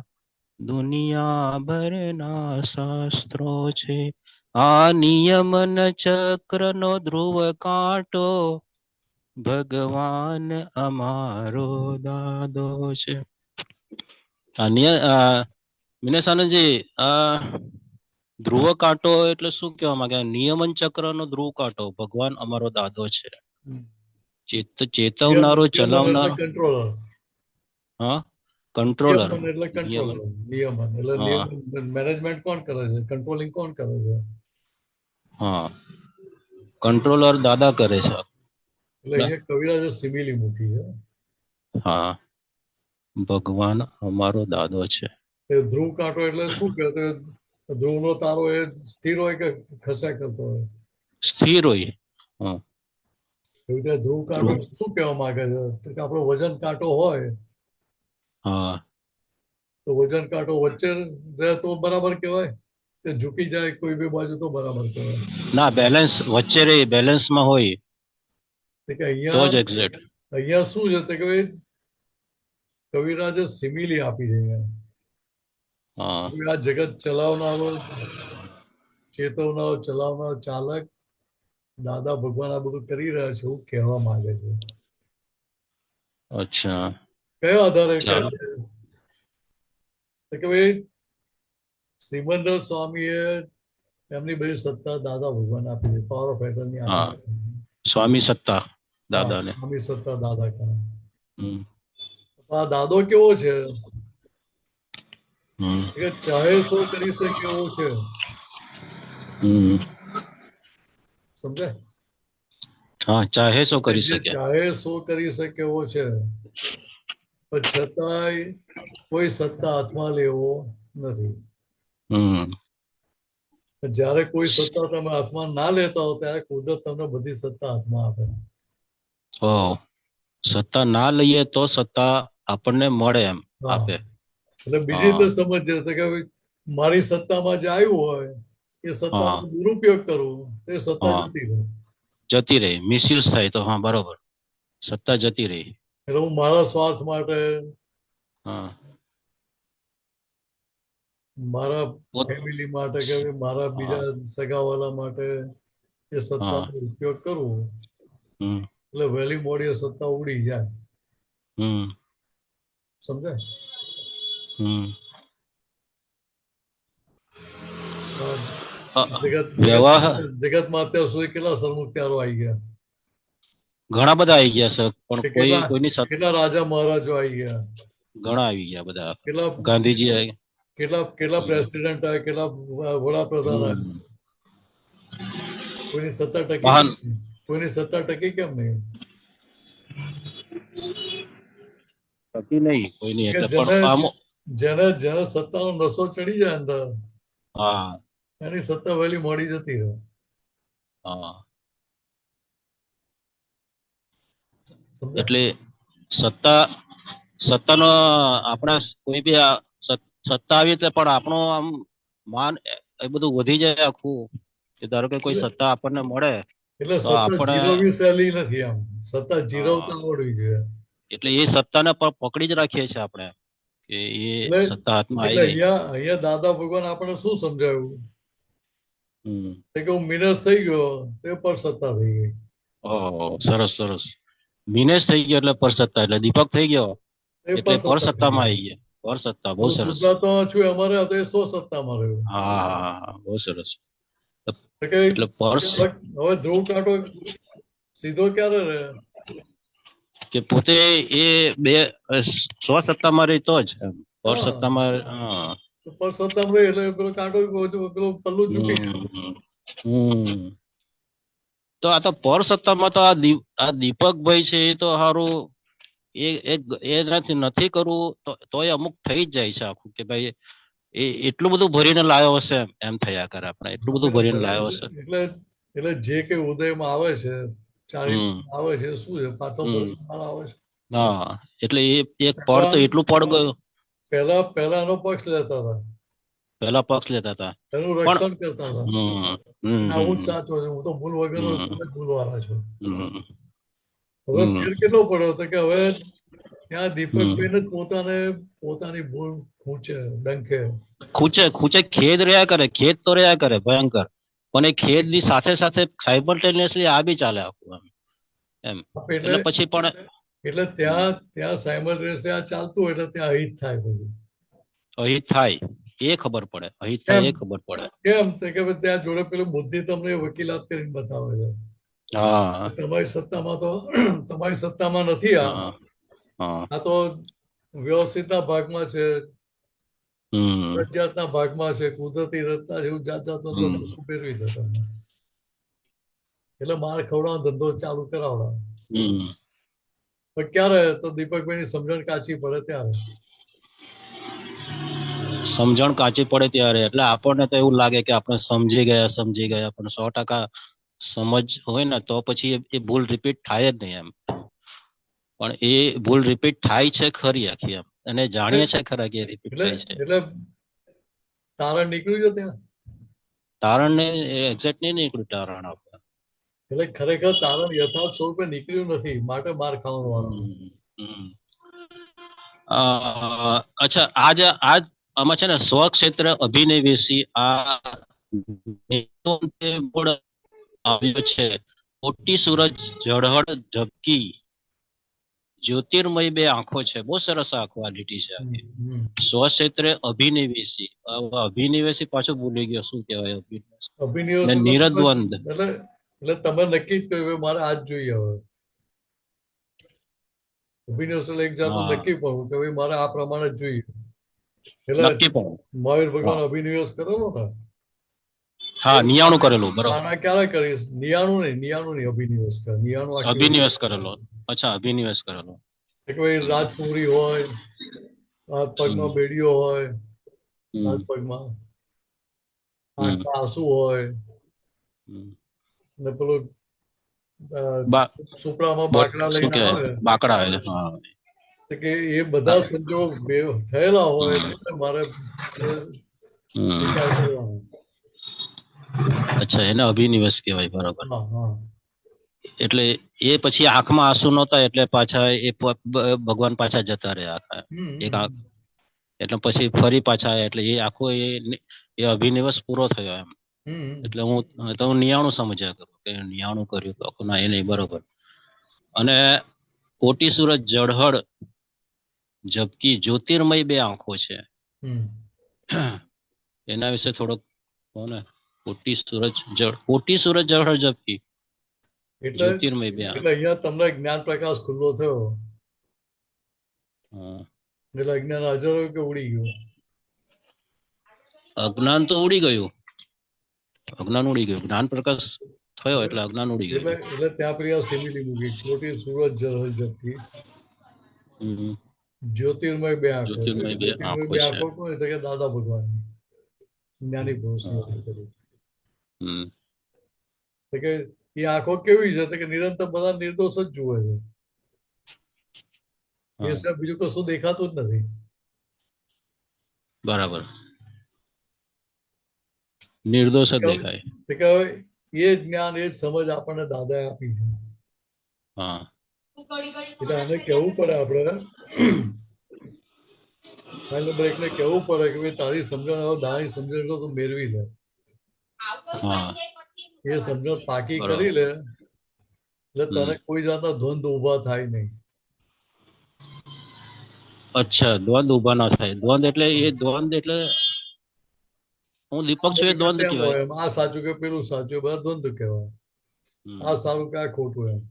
દુનિયા ભરના શાસ્ત્રો છે. આ નિયમન ચક્રનો ધ્રુવ કાંટો ભગવાન અમારો દાદો છે. વિનેશાનંદજી, આ ધ્રુવ કાંટો એટલે શું કહેવા માંગે? નિયમન ચક્રનો ધ્રુવ કાંટો ભગવાન અમારો દાદો છે. ચેતવનારો, ચલાવનારો.
કંટ્રોલર.
હા, કંટ્રોલર.
નિયમન એટલે કંટ્રોલર. નિયમન એટલે નિયમન મેનેજમેન્ટ કોણ કરે છે? કંટ્રોલિંગ કોણ કરે છે?
હા, કંટ્રોલર દાદા કરે છે.
એટલે અહીંયા કવિરાજે સિમિલી મૂકી છે.
હા, ભગવાન અમારો દાદો છે.
ધ્રુવ કાંટો એટલે શું કે ધ્રુવનો તારો એ સ્થિર હોય કે ખસ્યા કરતો હોય?
સ્થિર હોય. હા,
એવી રીતે ધ્રુવ કાંટો શું કહેવા માંગે છે કે આપણો વજન કાંટો હોય
હા,
તો વજન કાંટો વચ્ચે રહે તો બરાબર કહેવાય કે ઝૂકી જાય કોઈ બી બાજુ તો બરાબર કહેવાય?
ના, બેલેન્સ વચ્ચે રહી, બેલેન્સમાં હોય
કે
તો
અહીંયા
જ એક્ઝેક્ટ.
અહીંયા શું છે કે કવિરાજે સિમિલી આપી છે અહીંયા.
હા,
આ જગત ચલાવનારો, ચેતવનારો, ચલાવનારો, ચાલક દાદા ભગવાન આ બધું કરી રહ્યા છે એવું કહેવા માંગે છે.
અચ્છા.
કયો આધારે કહે
ચાલો.
છે કે ભાઈ શ્રીમંદર સ્વામીએ એમની બધી સત્તા દાદા ભગવાન આપી છે. પાવર ઓફ એટર્ની
હા,
આપી છે.
સ્વામી સત્તા
હા,
દાદાને.
સ્વામી સત્તા દાદા કહે.
હમ,
આ દાદો કેવો છે
હમ,
કે ચાહે સો કરી શકે એવો છે.
હમ.
સમજાય?
હા, ચાહે શું કરી
જે
શકે.
ચાહે સો કરી શકે એવો છે, પણ છતાંય કોઈ સત્તા હાથમાં લેવો નથી.
હમ.
જ્યારે કોઈ સત્તા તમે હાથમાં ના લેતા હો ત્યારે કુદરત તમને બધી સત્તા હાથમાં આપે.
ઓ, સત્તા ના લઈએ તો સત્તા આપણને મળે એમ
હા,
આપે.
એટલે બીજી
હા,
રીતે સમજે કે ભાઈ મારી સત્તામાં જે આવ્યું હોય એ સત્તાનો
હા,
દુરુપયોગ કરવો એ સત્તા
હા,
જતી રહે.
જતી રહી, મિસયુઝ થાય તો હા, બરોબર, સત્તા જતી રહી.
એટલે હું મારા સ્વાર્થ માટે,
હા,
મારા ફેમિલી માટે કે મારા
હા,
બીજા સગાવાલા માટે એ
હા,
સત્તાનો ઉપયોગ કરવો
હમ,
એટલે વહેલી મોડી એ સત્તા ઉડી જાય.
હમ,
સમજાય?
હમ.
અ,
વ્યવહાર
જગતમાં અત્યાર સુધી કેટલા સરમુખત્યારો આવી ગયા,
ઘણા બધા આવી ગયા છે, પણ
કે
કોઈ કોઈની
કેટલા રાજા મહારાજો આવી ગયા,
ઘણા આવી ગયા બધા.
કેટલા
ગાંધીજી આવી.
કેટલા પ્રેસિડેન્ટ આવ્યા, કેટલા વડાપ્રધાન આવ્યા.
હમ.
કોઈની સત્તા ટકી
મહાન
કેમ નહીં? કોઈની સત્તા ટકી કેમ નહીં?
થતી નહીં કોઈની,
કે
એટલે પણ આમ
જેને સત્તાનો નશો ચડી જાય અંદર,
હા
એની સત્તા વહેલી મોડી જતી રહે.
હા
સમજ્યા?
એટલે સત્તાનો આપણા કોઈ બી સત્તા આવી એટલે પણ આપણો આમ માન એ બધું વધી જાય આખું. કે ધારો કે કોઈ સત્તા આપણને મળે
એટલે
તો
સત્તા
આપણે
જીરવવી સહેલી નથી. આમ સત્તા જીરવતા આવડવી જોઈએ.
એટલે એ સત્તાને પકડી જ રાખીએ છીએ આપણે કે એ
એટલે
સત્તા હાથમાં
એટલે
આવી ગઈ.
અહીંયા દાદા ભગવાન આપણે શું સમજાવ્યું
હમ.
કે હું મિનસ થઈ ગયો તે પર સત્તા થઈ ગઈ.
ઓહ, સરસ સરસ. મિનેશ થઈ ગયો એટલે પર સત્તા, એટલે દીપક થઈ ગયો
એ
એટલે પર
પર
સત્તામાં આવી ગયા. પર સત્તા બહુ
હું
સરસ.
શુદ્ધાત્મા છું અમારે હતો એ સો સત્તામાં રહ્યો.
હા હા હા, બહુ સરસ.
તો કે
એટલે પર
હવે ધ્રુવ કાંટો સીધો ક્યારે રહે?
કે પોતે એ બે સ્વ સત્તામાં રહી તો જ એમ. પર
હા.
સત્તામાં હા.
તો પર સત્તામાં રહે એટલે પેલો કાંટો પેલો પલ્લું ચૂકી ગયું.
હમ. તો આ તો પર સત્તામાં તો આ દીપકભાઈ છે એ તો સારું એ નથી કરવું તોય અમુક થઈ જ જાય છે આખું કે ભાઈ એ એટલું બધું ભરીને લાવ્યો હશે એમ થયા કરે આપણે. એટલું બધું ભરીને લાવ્યો હશે.
એટલે જે કે ઉદયમાં આવે છે, ચાલી
હમ.
આવે છે, શું છે પાછો
હમ.
આવે છે.
હા, એટલે એ એક પડ તો એટલું પડ ગયું.
પહેલા એનો પક્ષ લેતા હતા,
પેલા પક્ષ લેતા હતા
એનું
પણ
રક્ષણ કરતા હતા.
હમ હમ
આવું જ સાચો છે, હું તો ભૂલ વગરનો તમે જ ભૂલવાળા છો.
હમ
હવે
હમ
ફેર કેટલો પડ્યો તો કે હવે ત્યાં
હમ.
દીપકભાઈને જ પોતાની ભૂલ ખૂંચે ડંખે.
ખૂચે ખેદ રહ્યા કરે, ખેદ તો રહ્યા કરે ભયંકર, પણ એ ખેદ ની સાથે સાથે સાયમલ્ટેનિયસલી આ બી ચાલે આખું એમ. એટલે પછી પણ
એટલે ત્યાં સાયમલ્ટેનિયસ ત્યાં ચાલતું હોય એટલે ત્યાં અહિત થાય બધું.
અહીં થાય એ ખબર પડે, અહીં થાય એ ખબર પડે.
કેમ તો કે ત્યાં જોડે પેલું બુદ્ધિ તમને વકીલાત કરીને બતાવે છે.
હા
તમારી સત્તામાં નથી.
હા હા.
આ તો વ્યવસ્થિતના ભાગમાં છે,
હમ
રજિયાતના ભાગમાં છે, કુદરતી રચના જેવું જાત જાતનું વસ્તુ ફેરવી દે તમને. એટલે માર ખવડાવવાનો ધંધો ચાલુ કરાવડા.
હમ.
પણ ક્યારે તો દીપકભાઈની સમજણ કાચી પડે ત્યારે.
સમજણ કાચી પડે ત્યારે, એટલે આપણને તો એવું લાગે કે આપણે સમજી ગયા પણ 100% સમજ હોય ને તો પછી એ ભૂલ રિપીટ થાય જ નહીં એમ. પણ એ ભૂલ રિપીટ થાય છે ખરી આખી એમ, અને જાણીએ છે ખરા કે રિપીટ થાય છે.
એટલે તારણ નીકળ્યું છે ત્યાં.
તારણ ને એક્ઝેક્ટ નહીં નીકળ્યું તારણ આપણે.
એટલે ખરેખર તારણ યથાર્થ સ્વરૂપે નીકળ્યું નથી, માટે માર ખાવાનું.
અચ્છા, આજ આમાં છે ને સ્વક્ષેત્ર અભિનિવેશી આ આવ્યો છે. મોટી સૂરજ ઝળહળ ઝબકી જ્યોતિર્મય બે આંખો છે. બહુ સરસ આંખો આ લીટી છે. સ્વક્ષેત્રે અભિનિવેશી. અભિનિવેશી પાછું ભૂલી ગયો શું કહેવાય
અભિનિવેશ.
નિરદ્વંદ.
એટલે તમે નક્કી જ કર્યું મારે આજ જોઈએ. હવે અભિનિવેશ એટલે એક જાતનું નક્કી પડવું કે ભાઈ મારે આ પ્રમાણે જ જોઈએ. એટલે મહાવીર ભગવાન અભિનિવેશ કરેલો ને.
હા, નિયાણું કરેલું. બરોબર.
ક્યારે કરીશ? નિયાણું નહીં, અભિનિવેશ કરે.
અભિનિવેશ કરેલો. અચ્છા, અભિનિવેશ કરેલો.
કે ભાઈ રાજકુમારી હોય, હાથ પગમાં બેડીઓ હોય, હાથ પગમાં આંખમાં આંસુ હોય, ને પેલું સુપડામાં બાકડા લઈને આવે.
બાકડા આવે.
કે એ બધા સંજોગ થયેલા હોય એટલે મારે સ્વીકાર કરવાનો.
અચ્છા, એને અભિનિવેશ કહેવાય. બરોબર. એટલે એ પછી આંખમાં આંસુ નહોતા એટલે પાછા એ ભગવાન પાછા જતા રહ્યા આખા એક આંખ. એટલે પછી ફરી પાછા આવ્યા એટલે એ આખો એ અભિનિવેશ પૂરો થયો એમ. એટલે હું નિયાણું સમજ્યા કરું કે નિયાણું કર્યું તો આખું. ના, એ નહીં. બરોબર. અને કોટી સૂરજ ઝળહળ ઝબકી જ્યોતિર્મય બે આંખો છે. એના વિશે થોડોક કોને કોટી સૂરજ જળ ઝપકી
એટલે
જ્યોતિર્મય બે
એટલે અહીંયા તમને જ્ઞાન પ્રકાશ ખુલ્લો થયો,
હા.
એટલે અજ્ઞાન હાજર હોય કે ઉડી ગયું?
અજ્ઞાન તો ઉડી ગયું, જ્ઞાન પ્રકાશ થયો એટલે અજ્ઞાન ઉડી
એટલે
ગયું.
એટલે ત્યાં પેલી આ સિમિલી મૂકી, કોટી સૂરજ જળ ઝપકી
હમ.
જ્યોતિર્મય બે આંખો.
જ્યોતિર્મય બે
જ્યોતિર્મય
આંખો
બે
છે.
આંખો કોણ? એટલે કે દાદા ભગવાન જ્ઞાની પુરુષ કરી.
હમ.
એટલે કે એ આંખો કેવી છે? તો કે નિરંતર બધા નિર્દોષ જ જુએ છે. એ
હા,
સિવાય બીજું કશું દેખાતું જ નથી.
બરાબર, નિર્દોષ જ દેખાય.
તો કે હવે એ જ્ઞાન એ જ સમજ આપણને દાદાએ આપી છે.
હા,
એટલે આને કહેવું પડે આપણે બ્રેકને કહેવું પડે કે ભાઈ તારી સમજણ હવે દાની સમજણ તો તું મેળવી લે.
હા,
એ સમજણ પાકી
બરાબર.
કરી લે એટલે તને કોઈ જાતના દ્વંદ ઉભા થાય નહીં.
અચ્છા, દ્વંદ ઉભા ના થાય. દ્વંદ એટલે હું દીપક છું એ દ્વંદ
તેમ
કહેવાય.
હોય એમ, આ સાચું કે પેલું સાચું, બધા દ્વંદ કહેવાય.
હમ.
આ સારું કે આ ખોટું એમ.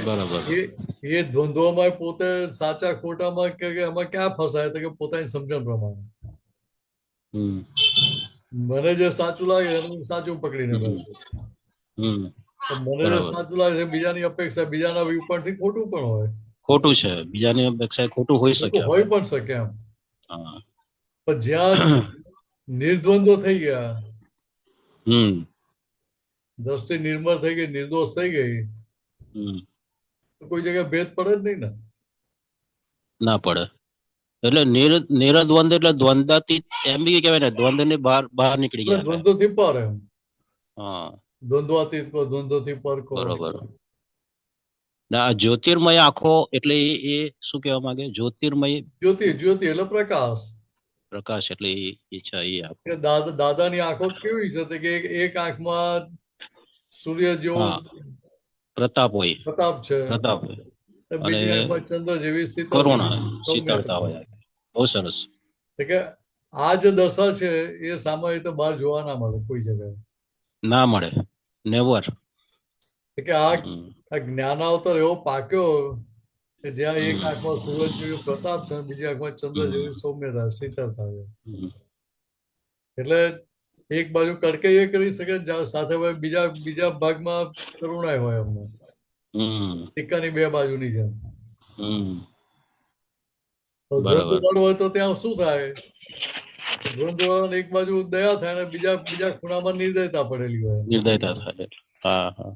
બરાબર.
એ દ્વંદ્વમાં પોતે સાચા ખોટામાં કે એમાં ક્યાં ફસાય? તો કે પોતાની સમજણ પ્રમાણે
હમ.
મને જે સાચું લાગે એનું સાચું પકડીને બેસું.
હમ.
મને જે
બરાબર.
સાચું લાગે છે બીજાની અપેક્ષા, બીજાના વ્યૂ પોઈન્ટ થી ખોટું પણ હોય.
ખોટું છે, બીજાની અપેક્ષા ખોટું હોઈ શકે.
હોય પણ શકે એમ.
હા.
પણ જ્યાં નિર્દ્વંદ્વ થઈ ગયા,
હમ.
દ્રષ્ટિ નિર્મળ થઈ ગઈ, નિર્દોષ થઈ ગઈ,
હમ.
તો કોઈ જગ્યાએ ભેદ પડે જ નહીં ને.
ના પડે. એટલે નિરદ્વંદ એટલે દ્વંદાતીત એમ બી કહેવાય ને, દ્વંદ ની બહાર નીકળી
એટલે
ગયા.
દ્વંદ્વથી પર એમ.
હા,
દ્વંદ્વાતીત કો, દ્વંદ્વથી પર કો.
બરોબર. ના, આ જ્યોતિર્મય આંખો એટલે એ શું કહેવા માંગે? જ્યોતિર્મય
જ્યોતિ એટલે પ્રકાશ.
પ્રકાશ એટલે એ છે એ આંખો.
કે દાદાની આંખો કેવી છે? તો કે એક આંખમાં સૂર્ય જેવો
હા, પ્રતાપ હોય.
પ્રતાપ છે, બીજી આંખમાં ચંદ્ર જેવી
કરુણા,
સૌમ્યતા.
શીતળતા હોય. બહુ સરસ.
તો કે આ જે દશા છે એ સામાન્ય રીતે બહાર જોવા ના મળે કોઈ જગ્યાએ.
ના મળે, નેવર.
કે આ જ્ઞાનાવતાર એવો પાક્યો કે જ્યાં એક આંખમાં સૂરજ જેવો પ્રતાપ છે, બીજી આંખમાં ચંદ્ર જેવી સૌમ્યતા, શીતળતા છે. એટલે એક બાજુ કડકાઈ એ કરી શકે, સાથે બીજા ભાગમાં કરુણાય હોય અમને. સિક્કાની બે બાજુની જેમ. દ્વંદ્વ હોય તો ત્યાં શું થાય? દ્વંદ્વ એક બાજુ દયા થાય અને બીજા ખૂણામાં નિર્દયતા પડેલી હોય.
નિર્દયતા થાય. હા, હા.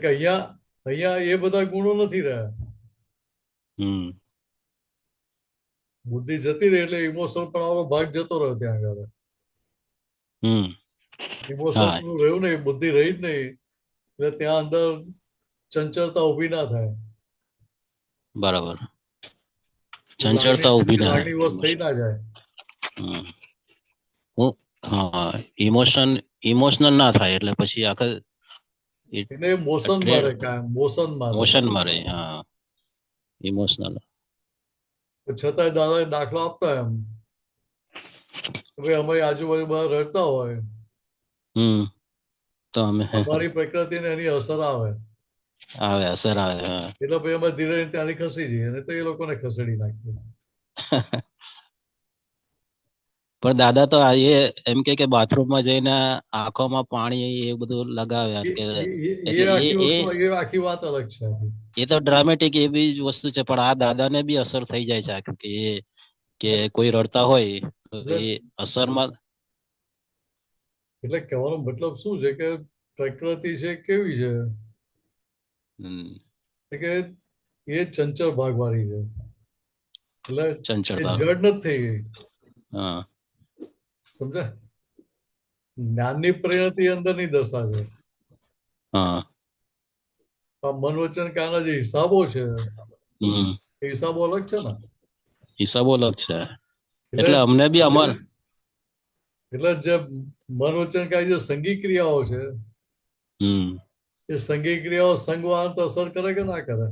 કે અહીંયા એ બધા ગુણો નથી રહ્યા. બુદ્ધિ જતી રહી એટલે ઇમોશનલ પણ આવો ભાગ જતો રહ્યો ત્યાં આગળ. ઇમોશનલ રહ્યું નહીં, બુદ્ધિ રહી જ નહીં, એટલે ત્યાં અંદર ચંચળતા ઉભી ના થાય.
બરાબર, ચંચળતા ઉભી ના
લાગણી વશ થઈ ના જાય.
હા, ઇમોશનલ ના થાય એટલે પછી આખા
એને મોશન મારે, કાંઈ મોશન
મારે. હા, ઇમોશનલ.
છતાંય દાદા દાખલો આપતા એમ કે અમારી આજુબાજુ બધા રડતા હોય
તો અમે
અમારી પ્રકૃતિને એની અસર આવે.
અસર આવે.
એટલે પછી અમે ધીરે ત્યાંથી ખસી જઈએ અને તો એ લોકોને ખસેડી નાખીએ.
પણ દાદા તો એ એમ કે બાથરૂમમાં જઈને આંખોમાં પાણી એ બધું લગાવ્યા કે
એ આખી વાત અલગ છે.
એ તો ડ્રામેટિક એ બી વસ્તુ છે, પણ આ દાદાને બી અસર થઈ જાય છે આખું કે કોઈ રડતા હોય તો એ અસરમાં.
એટલે કહેવાનો મતલબ શું છે કે પ્રકૃતિ છે કેવી છે કે એ ચંચળ ભાગવાળી છે, એટલે જડ નથી થઈ ગઈ. સમજાય? જ્ઞાનની પરિણતિ અંદરની દશા છે. મન વચન કાના જે હિસાબો છે એ હિસાબો અલગ છે ને.
હિસાબો અલગ છે એટલે અમને બી
એટલે જે મન વચન કાય જે સંગી ક્રિયાઓ છે એ સંગી ક્રિયાઓ સંગવાન તો અસર કરે કે ના કરે?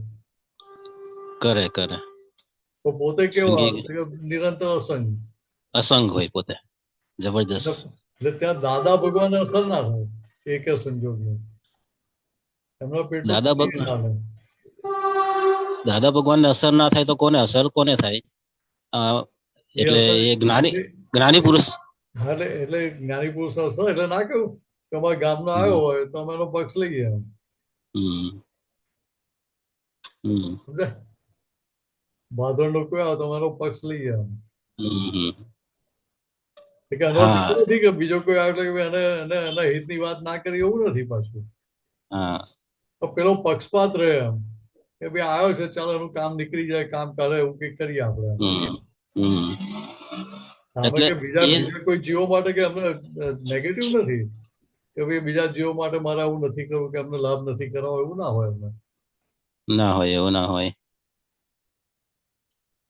કરે.
તો પણ પોતે કેવા
સંગી
કે નિરંતર અસંગ.
અસંગ હોય પોતે, જબરજસ્ત.
એટલે ત્યાં દાદા ભગવાન અસર ના થાય એક સંજોગમાં. એમના પેટમાં
દાદા ભગ
કંઈ ના થાય.
દાદા ભગવાનને અસર ના થાય તો કોને અસર કોને થાય? અ,
એ
એટલે
અસર
એ જ્ઞાની
એ-
જ્ઞાની પુરુષ.
એટલે જ્ઞાની પુરુષ અસર એટલે ના કહ્યું કે અમારા ગામનો
હમ,
આવ્યો હોય તો અમે એનો પક્ષ લઈએ એમ.
હમ, હમ,
સમજ્યા? ભાદરનો કોઈ આવે તો અમે એનો પક્ષ લઈએ એમ.
હમ.
એટલે એનો અર્થ
હા,
એવું નથી કે બીજો કોઈ આવે એટલે કે એને એને એના હિતની વાત ના કરી એવું નથી પાછું.
હા,
તો પેલો પક્ષપાત રહે એમ કે ભાઈ આવ્યો છે ચાલો એનું કામ નીકળી જાય, કામ કરે એવું કંઈક કરીએ આપણે એમ.
હમ, હમ.
આમાં
એટલે
કે બીજા
એ
બીજા કોઈ જીવો માટે કે અમને નેગેટિવ નથી કે ભાઈ બીજા જીવો માટે મારે આવું નથી કરવું કે અમને લાભ નથી કરાવો, એવું ના હોય એમને.
ના હોય, એવું ના હોય.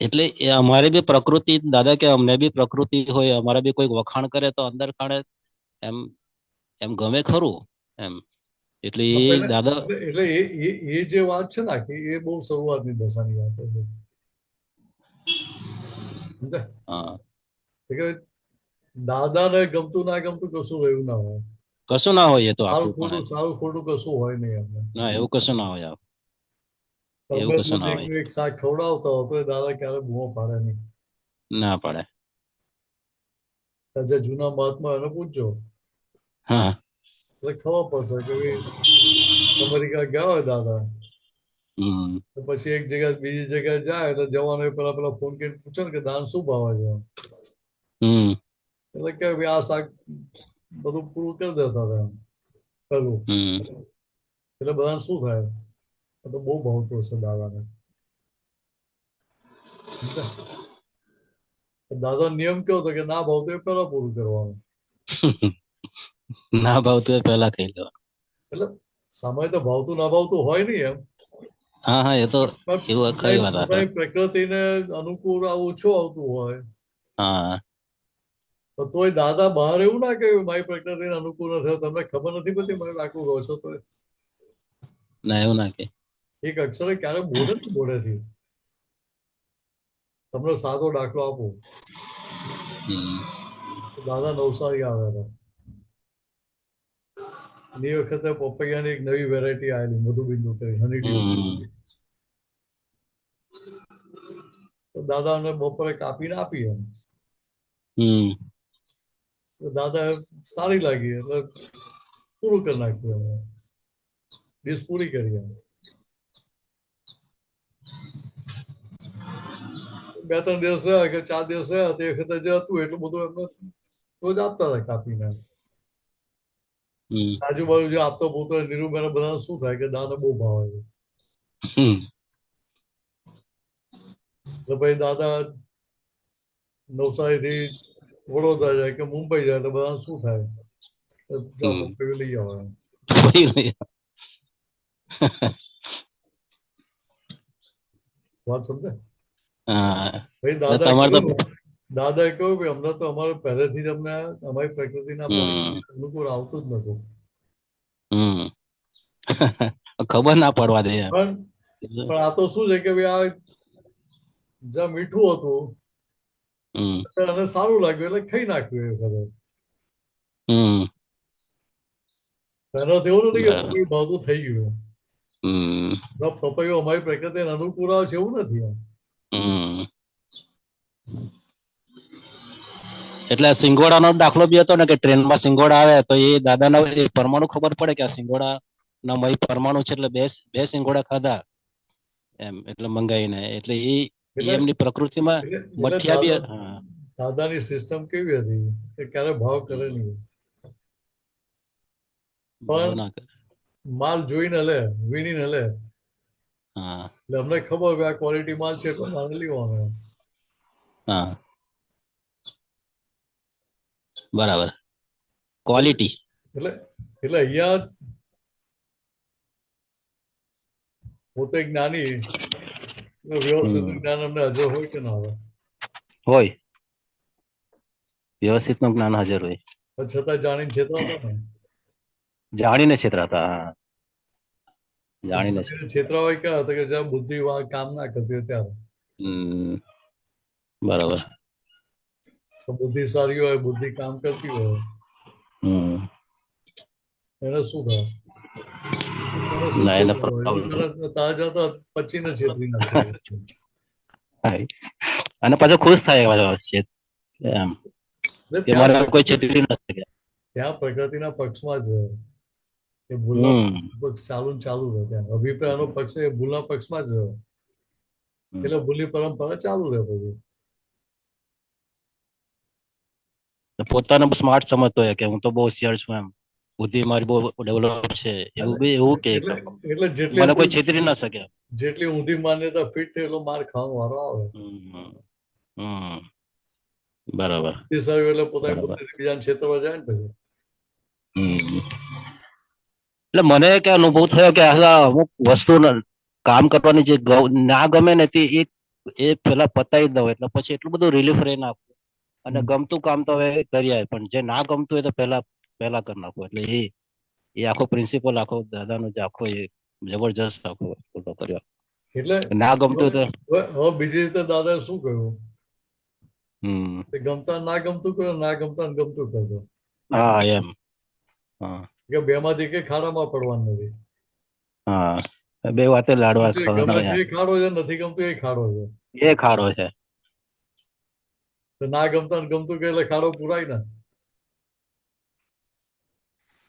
એટલે એ અમારે બી પ્રકૃતિ, દાદા કે અમને બી પ્રકૃતિ હોય, અમારે બી કોઈ વખાણ કરે તો અંદર ખાણે એમ એમ ગમે ખરું એમ. એટલે એ
એટલે
દાદા.
એટલે એ જે વાત છે ને આખી એ બહુ શરૂઆતની દશાની વાત છે. સમજ્યા?
હા,
એટલે કે દાદાને ગમતું ના ગમતું કશું રહ્યું ના હોય.
કશું ના હોય, એ તો
સારું
આપણું પણ
ખોટું સારું ખોટું કશું હોય નહીં એમને.
ના, એવું કશું ના હોય. એવું
તમે
કશું ના હોય,
દૂધ એક શાક ખવડાવતા હો તો એ દાદા ક્યારે બૂમો પાડે નહીં.
ના પડે.
જે જૂના મહાત્મા એને પૂછજો
હા,
એટલે ખબર પડશે કે ભાઈ અમેરિકા ગયા હોય દાદા
હમ,
તો પછી એક જગ્યા બીજી જગ્યાએ જાય એટલે જવાનો પેલા પેલા ફોન કરીને પૂછે ને કે દાન શું ભાવે છે,
હમ,
એટલે કે ભાઈ આ શાક બધું પૂરું કરી દેતા હતા એમ પેલું.
હમ.
એટલે બધાને શું થાય? આ તો બહુ ભાવતું હશે દાદાને. સમજ્યા? દાદા નિયમ કેવો હતો કે ના ભાવતું એ પેલા પૂરું કરવાનું.
ના ભાવતું હોય પહેલા કહી દો.
એટલે સમય તો ભાવતું ના ભાવતું હોય નહીં એમ,
હા, હા, એ તો
પણ
એવું ખરી વાત. હા,
પોતાની પ્રકૃતિને અનુકૂળ આ ઓછું આવતું હોય
હા,
તો તોય દાદા બહાર એવું ના કહ્યું મારી પ્રકૃતિને અનુકૂળ નથી, તમને ખબર નથી પડતી મને આટલું રહો છો તો
ના, એવું ના કે.
એક અક્ષરે ક્યારે બોલે ને મોઢેથી. તમને સાદો દાખલો આપું.
હમ,
દાદા નવસારી આવ્યા હતા. અને એ વખતે પપૈયાની એક નવી વેરાયટી આવેલી મધુબિંદુ કરી હનીડ્યુ.
હમ,
તો દાદા અમને બપોરે કાપીને આપી એમ.
હમ,
તો દાદા સારી લાગી એટલે પૂરું કરી નાખ્યું અમે. ડીશ પૂરી કરી એમ. 2-3 દિવસ રહ્યા કે 4 દિવસ રહ્યા તે વખતે જે હતું એટલું બધું એમને રોજ આપતા હતા કાપીને.
હમ,
આજુબાજુ જે આપતો પોતો નીરુબેન બધાને શું થાય કે દાદા બહુ ભાવે છે.
હમ.
એટલે પછી દાદા નવસારીથી વડોદરા જાય કે મુંબઈ જાય એટલે બધાને શું થાય કે જાઓ
હમ.
પપૈયું લઈ આવો એમ.
કોઈ નહીં.
વાત સમજે?
હા,
ભાઈ
એટલે તમારે તો.
દાદાએ કહ્યું કે અમને તો અમારે પહેલેથી જ અમને અમારી પ્રકૃતિના
હમ,
અનુકૂળ આવતું જ નતું.
હમ. ખબર ના પડવા દે એમ.
પણ પણ આ તો શું છે કે ભાઈ આ જ્યાં મીઠું હતું
હમ,
એને સારું લાગ્યું એટલે ખાઈ નાખ્યું એ વખતે.
હમ.
એનાથી એવું નથી કે
બરાબર.
પપૈયું ભાવતું થઈ ગયું.
હમ,
પપૈયું અમારી પ્રકૃતિને અનુકૂળ આવે છે એવું નથી એમ.
હમ. એટલે સિંગોડાનો દાખલો બી હતો ને કે ટ્રેનમાં સિંગોડા આવે તો એ દાદાના એ પરમાણુ ખબર પડે કે આ સિંગોડા ના મય પરમાણુ છે, એટલે બે બે સિંગોડા ખાધા એમ, એટલે મંગાઈને. એટલે એ
એટલે
એમની પ્રકૃતિમાં
એટલે
મઠિયા બી. હા,
દાદાની સિસ્ટમ કેવી હતી કે ક્યારે ભાવ કરે નહીં,
ભાવ
પણ
ના કરે.
માલ જોઈને લે, વીણીને લે.
હા,
એટલે અમને ખબર કે આ ક્વોલિટી માલ છે એટલે મારે લેવાનો એમ.
હા, બરાબર.
એટલે
ક્વોલિટી.
એટલે એટલે અહીંયા પોતે જ્ઞાની વ્યવસ્થિત
હમ.
જ્ઞાન અમને હાજર હોય કે ના હોય,
હોય, વ્યવસ્થિત નું જ્ઞાન હાજર હોય.
પણ છતાં જાણીને છેતરાતા ને.
જાણીને છેતરાતા. હા, જાણીને
છેતરાવાય ક્યાં હતા કે જ્યાં બુદ્ધિ કામ ના કરતી હોય ત્યારે.
હમ, બરાબર.
તો બુદ્ધિ સારી હોય, બુદ્ધિ કામ કરતી હોય,
હમ,
એને શું થાય? એને શું
ના એને
છેતરવું હોય?
પ્રોબ્લેમ.
તરત તાજા જતા પચીને છેતરી નાખે.
અને પાછો ખુશ થાય પાછો છે એમ
એટલે
કે મારે કોઈ છેતરી ન શકે.
ત્યાં પ્રકૃતિના પક્ષમાં જ એ ભૂલના
હમ,
પક્ષ ચાલુ ને ચાલુ રહે. ત્યાં અભિપ્રાયનો પક્ષ એ ભૂલના પક્ષમાં જ રહે. એટલે ભૂલની પરંપરા ચાલુ રહે પછી.
પોતાને સ્માર્ટ સમજતો હોય કે હું તો બહુ હોશિયાર છું એમ, બુદ્ધિ મારી બહુ ડેવલપ છે, એવું કે
એટલે એટલે
મને કોઈ છેતરી ના શકે.
જેટલી ઊંધી માન્યતા ફિટ થાય એટલો માર ખાવાનો વારો આવે.
હમ, હમ, બરાબર
બુદ્ધિશાળી એટલે પોતાની
બરાબર.
બુદ્ધિથી બીજાને છેતરવા જાય ને પછી.
હમ. એટલે મને એક અનુભવ થયો કે અમુક વસ્તુ કામ કરવાની જે ના ગમે ને તે એ પેલા પતાવી દઉં એટલે પછી એટલું બધું રિલીફ રહી નાખું. અને ગમતું કામ તો હવે કરી આવે, પણ જે ના ગમતું હોય તો પહેલા પહેલા કરી નાખું. એટલે એ આખો પ્રિન્સિપલ આખો દાદાનો જે આખો એ જબરજસ્ત આખો ફોટો કર્યો.
એટલે
ના ગમતું હોય તો
હવે બીજી રીતે દાદાએ શું કહ્યું?
હમ,
કે ગમતા ના ગમતું કરો, ના ગમતા ને ગમતું કરજો.
હા એમ. હા
કે બેમાંથી કે ખાડામાં પડવાનું નથી.
હા, બે વાતે લાડવા
ગમે છે
ખાવાના.
એ ખાડો છે, નથી ગમતું એ ખાડો છે.
એ ખાડો છે.
તો ના ગમતા ને ગમતું કે એટલે ખાડો પુરાય ને.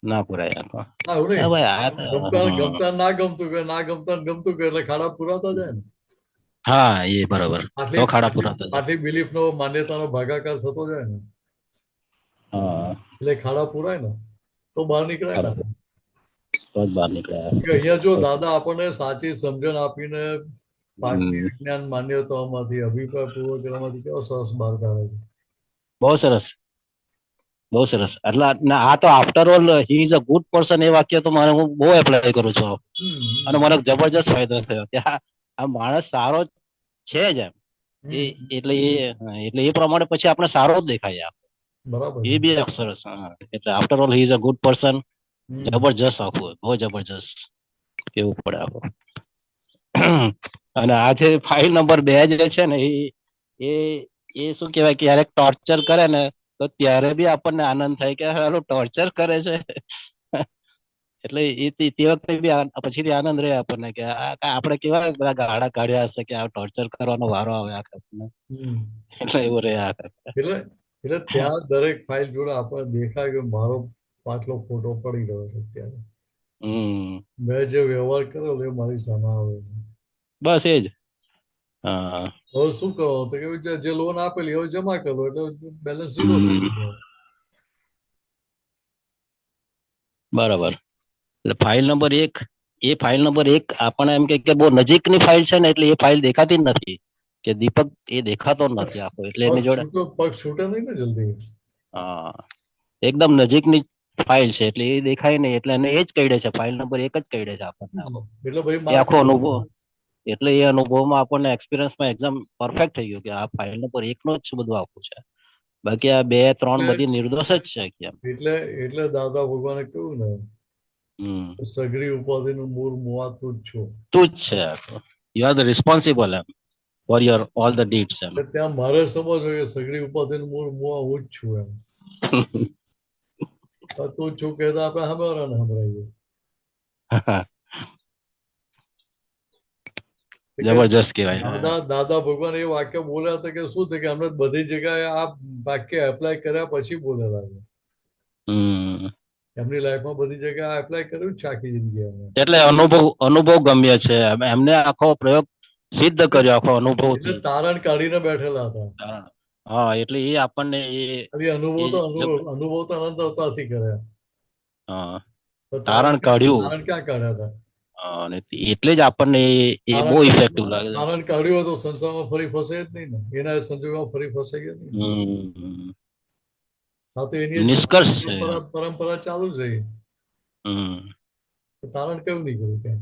ના પુરાય આખો.
હા એવું નહીં.
ભાઈ આ
ગમતા ગમતા ના ગમતું કે, ના ગમતા ને ગમતું કે એટલે ખાડા પુરાતા જાય ને.
હા એ બરાબર. તો ખાડા પૂરા થતા.
આટલી બિલીફ નો માન્યતાનો ભાગાકાર થતો જાય ને
હા,
એટલે ખાડા પુરાય ને તો બહાર નીકળાય ને.
તો જ બહાર નીકળ્યા.
કે અહીંયા જો દાદા આપણને સાચી સમજણ આપીને પારસી વિજ્ઞાન માન્યતાઓમાંથી અભિપ્રાય પૂર્વગ્રહમાંથી કેવો સરસ બહાર કાઢે છે.
બહુ સરસ, બહુ સરસ. એટલે આ તો after all he is a good person એ વાક્ય તો મારે હું બહુ એપ્લાય કરું છું. અને મને જબરજસ્ત ફાયદો થયો કે આ માણસ સારો છે જ એમ. એટલે એ પ્રમાણે પછી આપણે સારો જ દેખાય.
બરાબર
એ બી એક સરસ. એટલે after all he is a good person. જબરજસ્ત આખું, બહુ જબરજસ્ત કેવું પડે આખું. અને આ જે ફાઇલ નંબર 2 જે છે ને એ એ શું કહેવાય, ક્યારેક ટોર્ચર કરે ને તો ત્યારે બી આપણને આનંદ થાય કે હાલો ટોર્ચર કરે છે. એટલે તે વખતે બી પછીથી આનંદ રહે આપણને કે આપણે કેવા બધા ગાળા કાઢ્યા હશે કે આ ટોર્ચર કરવાનો વારો આવે આપણને. એટલે એવું રહે
એટલે ત્યાં દરેક ફાઇલ જોડે આપણે દેખાય કે મારો પાછલો ફોટો પડી રહ્યો છે અત્યારે. મેં જે વ્યવહાર કર્યો એ મારી સામે આવે.
બસ એ જ. હા,
હવે શું કરો તો કે જે લોન આપેલી હવે જમા કરો એટલે બેલેન્સ ઝીરો થઈ ગયો.
બરાબર. એટલે ફાઇલ નંબર 1, એ ફાઇલ નંબર 1 આપણને એમ કે બહુ નજીકની ફાઇલ છે ને એટલે એ ફાઇલ દેખાતી જ નથી કે દીપક એ દેખાતો નથી આખો. એટલે એની જોડે
પગ છૂટે નહીં ને જલ્દી.
હા, એકદમ નજીકની ફાઇલ છે એટલે એ દેખાય નહીં. એટલે એને એ જ કહીડે છે, ફાઇલ નંબર 1 જ કહીડે છે આપણને આખો.
એટલે ભાઈ
એ આખો અનુભવ. એટલે એ અનુભવમાં આપણને એક્સપિરિયન્સમાં એકદમ પરફેક્ટ થઈ ગયું કે આ ફાઇલ નંબર 1 નો જ બધું આખું છે. બાકી આ 2, 3 બધી નિર્દોષ જ છે.
એટલે દાદા ભગવાને કહ્યું ને સગરી ઉપાધિનું મૂળ મુઆ તું જ છો.
તું જ છે. યુ આર ધ રિસ્પોન્સિબલ એમ for your all the deeds એમ.
ત્યાં મારે સમજવું કે સગરી ઉપાધિનું મૂળ મુઆ હું જ છું એમ. તું છું કહેતા આપણે સામેવાળાને સંભળાઈએ.
જબરજસ્ત કહેવાય.
દાદા ભગવાન એ વાક્ય બોલ્યા હતા કે શું છે કે અમે બધી જગ્યાએ આ વાક્ય એપ્લાય કર્યા પછી બોલેલા છે. એમની લાઈફમાં બધી જગ્યાએ એપ્લાય કર્યું છે આખી જિંદગી.
એટલે અનુભવ ગમ્ય છે એમને. આખો પ્રયોગ સિદ્ધ કર્યો આખો અનુભવ.
એટલે તારણ કાઢીને બેઠેલા હતા.
હા, એટલે એ આપણને
અનુભવ તો અનંત અવતારથી કર્યા.
હા, તારણ કાઢ્યું.
તારણ ક્યાં કાઢ્યા હતા?
એટલે જ આપણને એ બહુ ઇફેક્ટિવ લાગે.
તારણ કાઢ્યું તો સંસારમાં ફરી ફસે જ નહીં ને. એના સંજોગોમાં ફરી ફસે જ નહીં. હા, તો એની
નિષ્કર્ષ
પરંપરા ચાલુ જ રહી. તારણ કેવું નહીં કર્યું કે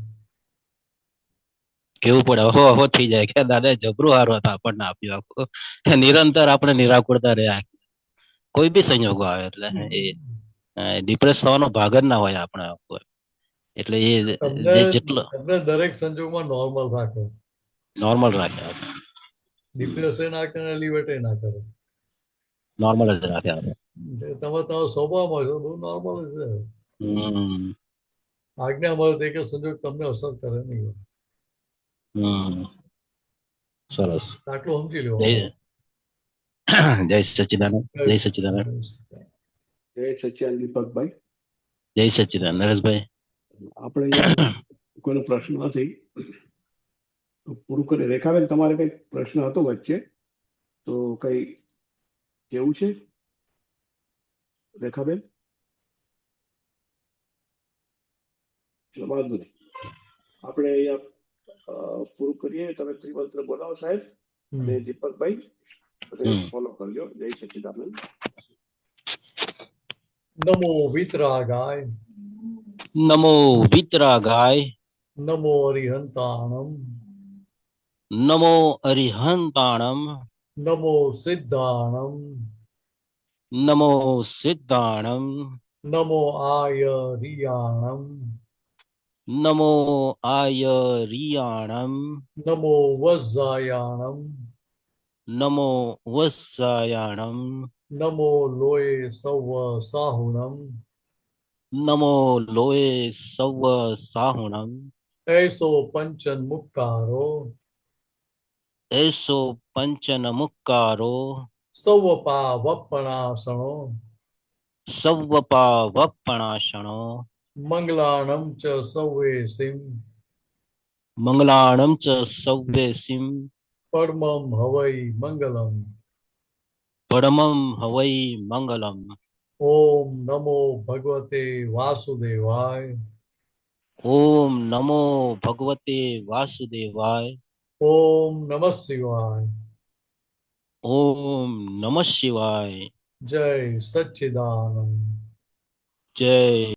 કેવું પડે હો થઈ જાય કે દાદા જબરું હારો હતા આપણને આપ્યું આખું. નિરંતર આપણે નિરાકુરતા રહ્યા કોઈ બી સંજોગો આવે. એટલે એ ડિપ્રેસ થવાનો ભાગ જ ના હોય આપણે આખો. એટલે એ જેટલો
દરેક સંજોગમાં નોર્મલ રાખે. ડિપ્રેસ ના કરે એલિવેટ ના કરે.
નોર્મલ જ રાખે આપણે.
તમે તમારો સ્વભાવમાં છો બહુ નોર્મલ છે.
હમ
આજ્ઞા મળે તે કે સંજોગ તમને અસર કરે નહીં.
હમ સરસ.
આટલું સમજી લો.
જય જય સચ્ચિદાનંદ. જય સચ્ચિદાનંદ.
જય સચ્ચિદાનંદ દીપકભાઈ.
જય સચ્ચિદાનંદ નરેશભાઈ.
આપણે અહીંયા કોઈનો પ્રશ્ન નથી તો પૂરું કરી. રેખાબેન, તમારે કઈ પ્રશ્ન હતો વચ્ચે તો કઈ કેવું છે રેખાબેન? ચલો વાંધો નહીં, આપણે અહીંયા પૂરું કરીએ. તમે ત્રિમંત્ર બોલાવો સાહેબ અને દીપકભાઈ ફોલો કરજો. જય સચ્ચિદાનંદ.
નમો વિતરાગાય,
નમો વિતરાગાય,
નમો અરિહંતાણમ,
નમો અરિહંતાણમ,
નમો સિદ્ધાણમ,
નમો સિદ્ધાણમ,
નમો આયરિયાણમ,
નમો આયરિયાણમ,
નમો વજ્જાયાણમ,
નમો વત્સાયાણમ,
નમો લોય સૌ સાહુણમ,
નમો લોય સૌ સાહુણમ,
એસો પંચન મુક્કારો,
એસો પંચન મુક્કારો,
સૌ પાવપણાસણો,
સૌવપા વપણાશણો,
મંગલાણમ ચ સૌવે સિમ,
મંગલાણમ ચ સૌવે સિમ,
પરમમ હવૈ મંગલમ.
પરમં હવૈ મંગલમ.
ઓમ નમો ભગવતે વાસુદેવાય,
ઓમ નમો ભગવતે વાસુદેવાય,
ઓમ નમઃ શિવાય,
ઓમ નમઃ શિવાય.
જય સચ્ચિદાનંદ.
જય